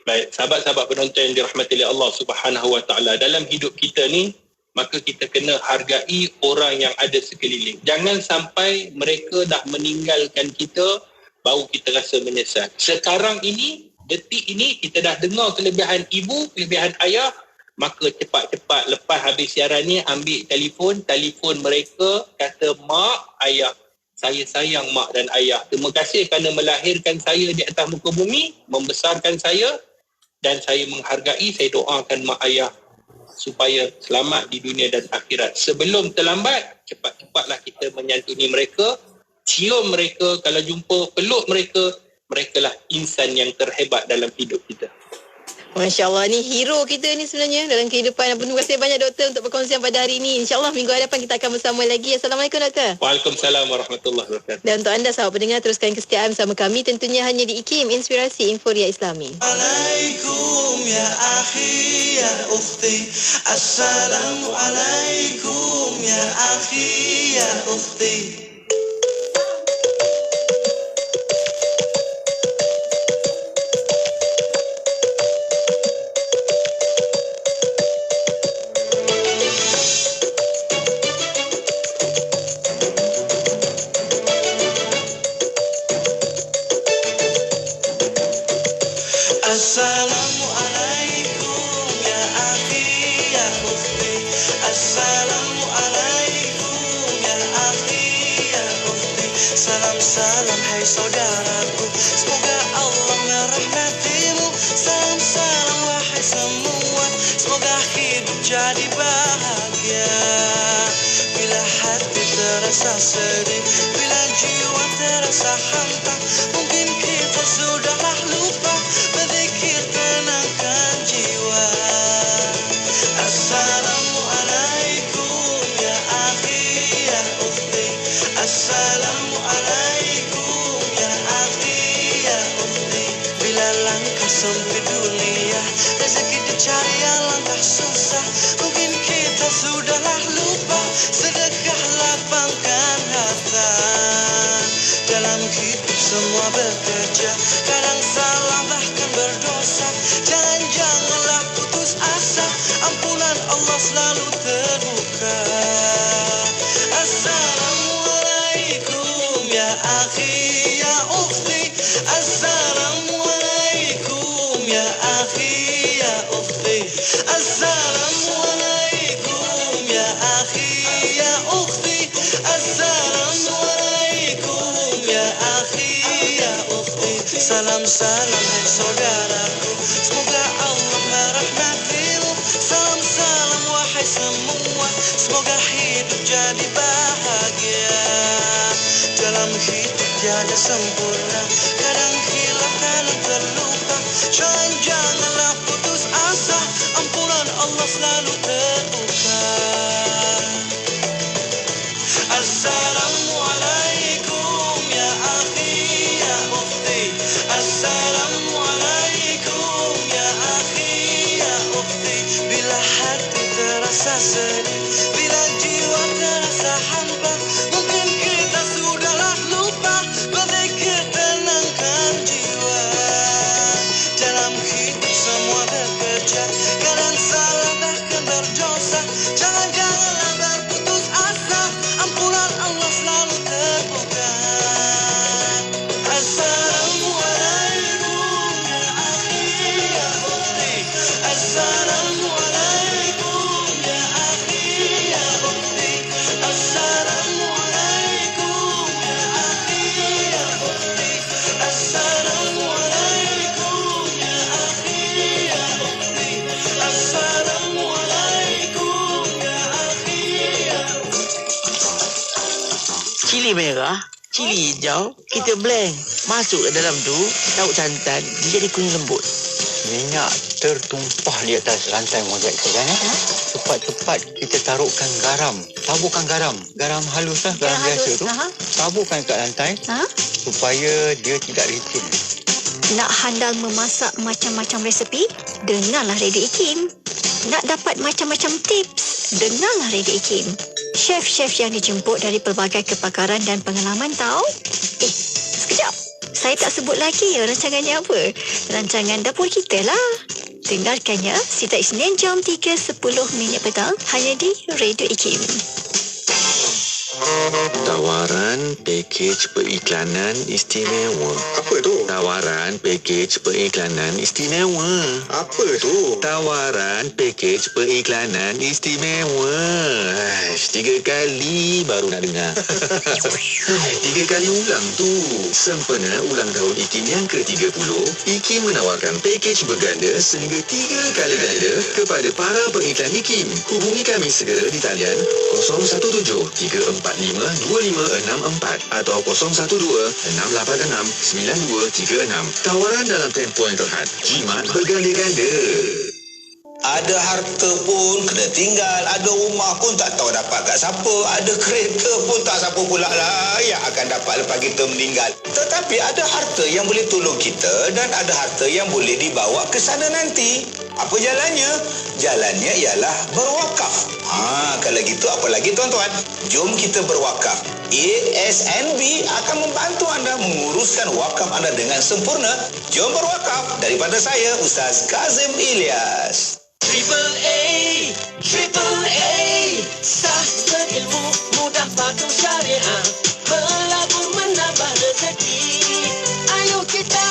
Baik, sahabat-sahabat penonton yang dirahmati oleh Allah Subhanahu Wa Taala, dalam hidup kita ni, maka kita kena hargai orang yang ada sekeliling. Jangan sampai mereka dah meninggalkan kita baru kita rasa menyesal. Sekarang ini, detik ini, kita dah dengar kelebihan ibu, kelebihan ayah, maka cepat-cepat lepas habis siaran ni ambil telefon mereka, kata mak, ayah, saya sayang mak dan ayah. Terima kasih kerana melahirkan saya di atas muka bumi, membesarkan saya, dan saya menghargai, saya doakan mak ayah supaya selamat di dunia dan akhirat. Sebelum terlambat, cepat-cepatlah kita menyantuni mereka, cium mereka, kalau jumpa peluk mereka, mereka lah insan yang terhebat dalam hidup kita.
Masya Allah, ni hero kita ni sebenarnya dalam kehidupan. Terima kasih banyak doktor untuk perkongsian pada hari ini. InsyaAllah minggu hadapan kita akan bersama lagi. Assalamualaikum doktor.
Waalaikumsalam warahmatullahi wabarakatuh.
Dan untuk anda sahabat pendengar, teruskan kesetiaan bersama kami tentunya hanya di IKIM, Inspirasi Inforia Islami.
Assalamualaikum ya akhi ya ukhti. Assalamualaikum ya akhi ya ukhti. Assalamualaikum ya akhi ya ukhti. Assalamualaikum ya akhi ya ukhti. Salam salam hai saudaraku, semoga Allah merahmatimu. Salam salam wahai semua, semoga hidup jadi bahagia. Bila hati terasa sedih, bila jiwa terasa hampa, mungkin kita sudahlah lupa berzikir tenangkan jiwa. Assalamualaikum ya akhi ya ukhti. Assalamualaikum ya akhi ya ukhti. Bila langkah sempit dunia, rezeki dicari yang langkah susah, mungkin kita sudahlah lupa sedekah lapangkan harta. Dalam hidup semua bekerja, kadang salah bahkan berdosa. Janganlah putus asa, ampunan Allah selalu terbuka. Assalamualaikum ya akhi ya ukhti. Assalamualaikum ya akhi ya ukhti. Assalamualaikum ya akhi ya ukhti. Assalamualaikum ya akhi ya ukhti. Salam salam hai saudaraku, semoga Allah merahmatimu. Salam salam wahai semua, semoga hidup jadi bahagia. Dalam hidup tiada sempurna, kadang hilaf kadang terlupa. Janganlah putus asa, ampunan Allah selalu terbuka. Assalamualaikum ya akhi ya ukhti. Assalamualaikum ya akhi ya ukhti. Bila hati terasa sedih, bila jiwa terasa hampa, mungkin kita sudahlah lupa berzikir tenangkan jiwa. Dalam hidup semua bekerja, kadang salah bahkan berdosa. Janganlah berputus asa, ampunan Allah selalu terbuka. Assalamualaikum ya akhi ya ukhti. Assalamualaikum ya akhi ya ukhti. Assalamualaikum ya akhi ya ukhti. Assalamualaikum ya akhi ya ukhti. Assalamualaikum ya akhi ya ukhti.
Cili merah, cili hijau, kita blend. Masuk ke dalam tu, tahu santan, dia jadi kuning lembut.
Minyak tertumpah di atas lantai mojek kita kan? Cepat-cepat kita taruhkan garam. Taburkan garam. Garam halus lah, garam biasa tu. Taburkan kat lantai supaya dia tidak licin.
Nak handal memasak macam-macam resepi? Dengarlah Radio IKIM. Nak dapat macam-macam tips? Dengarlah Radio IKIM. Chef-chef yang dijemput dari pelbagai kepakaran dan pengalaman tahu? Sekejap. Saya tak sebut lagi rancangannya apa. Rancangan dapur kita lah. Dengarkannya setiap Isnin jam 3.10 petang hanya di Radio IKIM.
Tawaran pakej periklanan istimewa.
Apa tu?
Tawaran pakej periklanan istimewa.
Apa tu?
Tawaran pakej periklanan istimewa. 3 kali baru nak dengar. 3 kali ulang tu. Sempena ulang tahun IKIM yang ke-30, IKIM menawarkan pakej berganda sehingga 3 kali ganda kepada para pengiklan IKIM. Hubungi kami segera di talian 017-345-2564 atau 012-686-9236. Tawaran dalam tempoh yang terhad. Jimat berganda-ganda.
Ada harta pun kena tinggal, ada rumah pun tak tahu dapat kat siapa, ada kereta pun tak siapa pula lah yang akan dapat lepas kita meninggal. Tetapi ada harta yang boleh tolong kita dan ada harta yang boleh dibawa ke sana nanti. Apa jalannya? Jalannya ialah berwakaf. Kalau gitu apa lagi tuan-tuan? Jom kita berwakaf. ASNB akan membantu anda menguruskan wakaf anda dengan sempurna. Jom berwakaf. Daripada saya, Ustaz Kazim Ilyas.
Triple A, sah berilmu, mudah patuh syariah, melabur menambah rezeki. Ayo kita,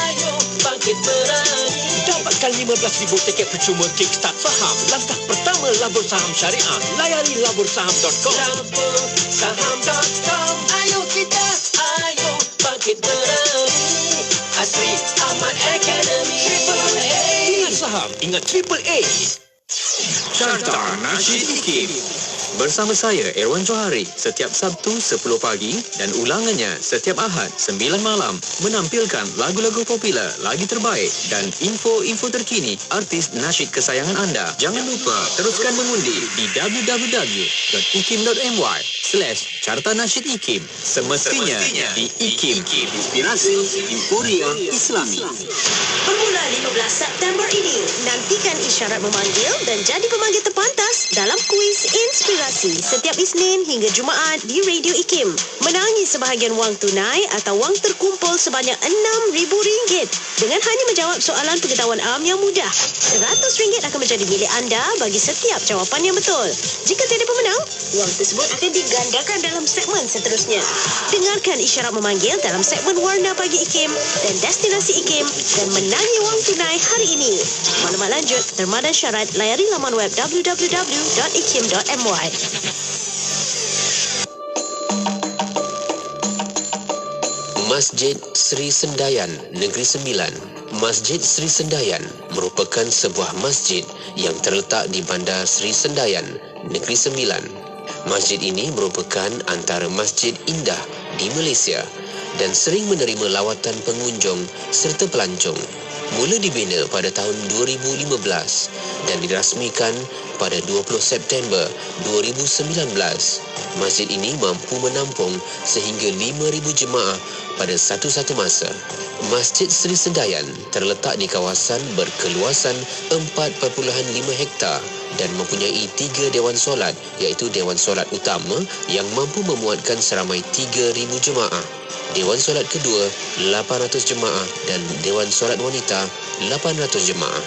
ayo bangkit berani. Dapatkan 15,000 tiket percuma Kickstart Faham. Langkah pertama labur saham syariah. Layari labursaham.com. Labursaham.com. Ayo kita, ayo bangkit berani. Asri Ahmad Academy. Triple A. Ingat saham, ingat Triple A.
Carta Nasyid IKIM. Bersama saya, Erwan Johari, setiap Sabtu 10 pagi dan ulangannya setiap Ahad 9 malam menampilkan lagu-lagu popular, lagu terbaik dan info-info terkini artis nasyid kesayangan anda. Jangan lupa teruskan mengundi di www.ikim.my/Carta Nasyid IKIM. Semestinya di IKIM, Inspirasi Inforia Islami.
Bermula 15 September ini, nantikan isyarat memanggil dan jadi pemanggil terpantas dalam kuis inspirasi setiap Isnin hingga Jumaat di Radio IKIM. Menangi sebahagian wang tunai atau wang terkumpul sebanyak RM6,000 dengan hanya menjawab soalan pengetahuan am yang mudah. RM100 akan menjadi milik anda bagi setiap jawapan yang betul. Jika tiada pemenang, wang tersebut akan digandakan dalam segmen seterusnya. Dengarkan isyarat memanggil dalam segmen Warna Pagi IKIM dan Destinasi IKIM dan menangi wang tunai hari ini. Maklumat lanjut, terma dan syarat layari laman web www.ikim.my.
Masjid Sri Sendayan, Negeri Sembilan. Masjid Sri Sendayan merupakan sebuah masjid yang terletak di Bandar Sri Sendayan, Negeri Sembilan. Masjid ini merupakan antara masjid indah di Malaysia dan sering menerima lawatan pengunjung serta pelancong. Mula dibina pada tahun 2015 dan dirasmikan pada 20 September 2019. Masjid ini mampu menampung sehingga 5,000 jemaah pada satu-satu masa. Masjid Sri Sendayan terletak di kawasan berkeluasan 4.5 hektar dan mempunyai 3 dewan solat, iaitu Dewan Solat Utama yang mampu memuatkan seramai 3,000 jemaah. Dewan Solat kedua 800 jemaah dan Dewan Solat Wanita 800 jemaah.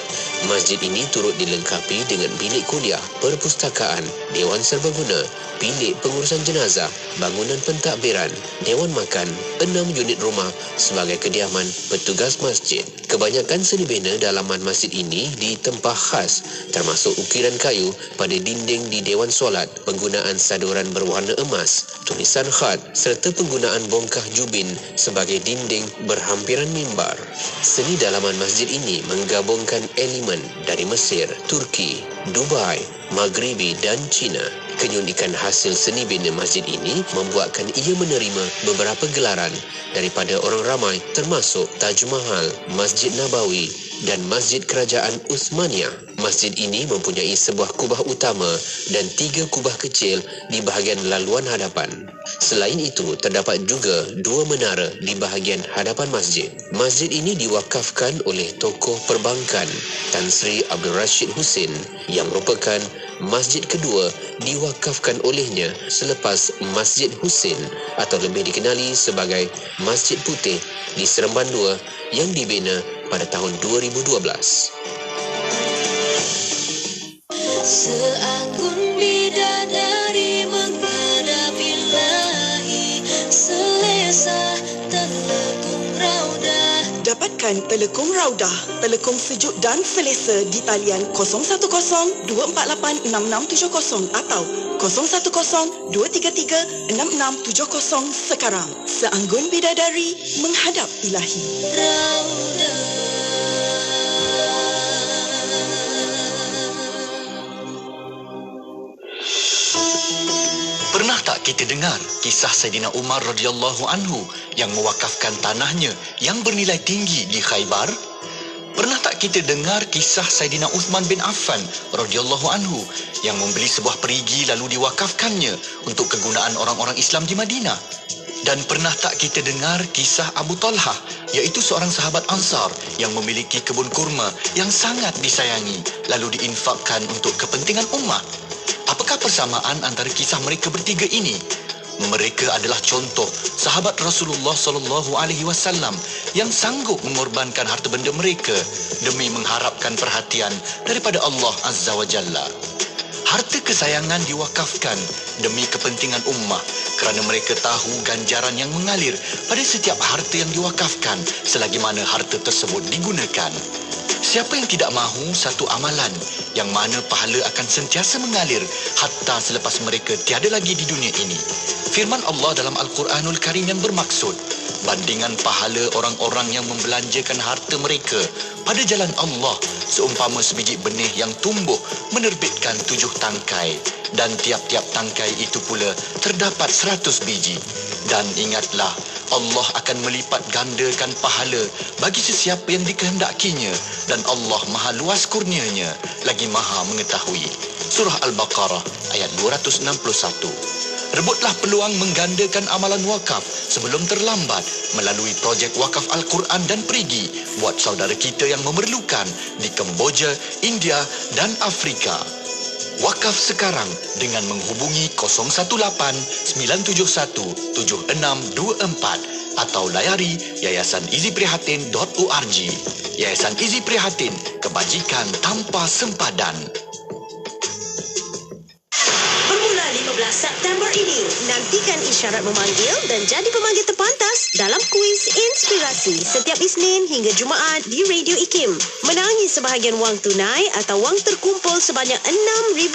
Masjid ini turut dilengkapi dengan bilik kuliah, perpustakaan, Dewan Serbaguna, bilik pengurusan jenazah, bangunan pentadbiran, Dewan Makan, 6 unit rumah sebagai kediaman petugas masjid. Kebanyakan seni bina dalaman masjid ini ditempah khas, termasuk ukiran kayu pada dinding di Dewan Solat, penggunaan saduran berwarna emas, tulisan khat serta penggunaan bongkah jubin sebagai dinding berhampiran mimbar. Seni dalaman masjid ini menggabungkan elemen dari Mesir, Turki, Dubai, Maghribi dan China. Keunikan hasil seni bina masjid ini membuatkan ia menerima beberapa gelaran daripada orang ramai termasuk Taj Mahal, Masjid Nabawi dan Masjid Kerajaan Uthmaniyah. Masjid ini mempunyai sebuah kubah utama dan 3 kubah kecil di bahagian laluan hadapan. Selain itu, terdapat juga 2 menara di bahagian hadapan masjid. Masjid ini diwakafkan oleh tokoh perbankan Tan Sri Abdul Rashid Hussein yang merupakan masjid kedua diwakafkan olehnya selepas Masjid Hussein atau lebih dikenali sebagai Masjid Putih di Seremban 2 yang dibina pada tahun 2012.
Seanggun bidadari menghadapi
Dapatkan telekung Raudah, telekung sejuk dan selesa di talian 010-248-6670 atau 010-233-6670 sekarang. Seanggun bidadari menghadap ilahi.
Pernah tak kita dengar kisah Saidina Umar radhiyallahu anhu yang mewakafkan tanahnya yang bernilai tinggi di Khaybar? Pernah tak kita dengar kisah Saidina Uthman bin Affan radhiyallahu anhu yang membeli sebuah perigi lalu diwakafkannya untuk kegunaan orang-orang Islam di Madinah? Dan pernah tak kita dengar kisah Abu Talhah, iaitu seorang sahabat Ansar yang memiliki kebun kurma yang sangat disayangi lalu diinfakkan untuk kepentingan ummah? Apakah persamaan antara kisah mereka bertiga ini? Mereka adalah contoh sahabat Rasulullah SAW yang sanggup mengorbankan harta benda mereka demi mengharapkan perhatian daripada Allah Azza wa Jalla. Harta kesayangan diwakafkan demi kepentingan ummah kerana mereka tahu ganjaran yang mengalir pada setiap harta yang diwakafkan selagi mana harta tersebut digunakan. Siapa yang tidak mahu satu amalan yang mana pahala akan sentiasa mengalir hatta selepas mereka tiada lagi di dunia ini? Firman Allah dalam Al-Quranul Karim yang bermaksud, bandingan pahala orang-orang yang membelanjakan harta mereka pada jalan Allah seumpama sebiji benih yang tumbuh menerbitkan 7 tangkai, dan tiap-tiap tangkai itu pula terdapat 100 biji. Dan ingatlah, Allah akan melipat gandakan pahala bagi sesiapa yang dikehendakinya, dan Allah maha luas kurnianya lagi maha mengetahui. Surah Al-Baqarah ayat 261. Rebutlah peluang menggandakan amalan wakaf sebelum terlambat melalui projek wakaf Al-Quran dan perigi buat saudara kita yang memerlukan di Kemboja, India dan Afrika. Wakaf sekarang dengan menghubungi 018-971-7624 atau layari yayasan-iziprihatin.org. Yayasan Izi Prihatin, kebajikan tanpa sempadan.
Bermula 15 September ini, nantikan isyarat memanggil dan jadi pemanggil terpantas dalam kuis inspirasi setiap Isnin hingga Jumaat di Radio IKIM. Menangi sebahagian wang tunai atau wang terkumpul sebanyak RM6,000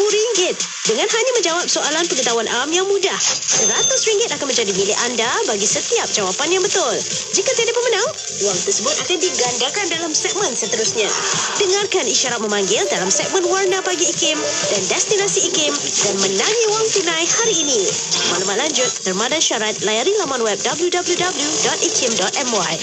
dengan hanya menjawab soalan pengetahuan am yang mudah. RM100 akan menjadi milik anda bagi setiap jawapan yang betul. Jika tiada pemenang, wang tersebut akan digandakan dalam segmen seterusnya. Dengarkan isyarat memanggil dalam segmen Warna Pagi IKIM dan Destinasi IKIM dan menangi wang tunai hari ini. Maklumat lanjut, terma dan syarat layari laman web www.ikim.my.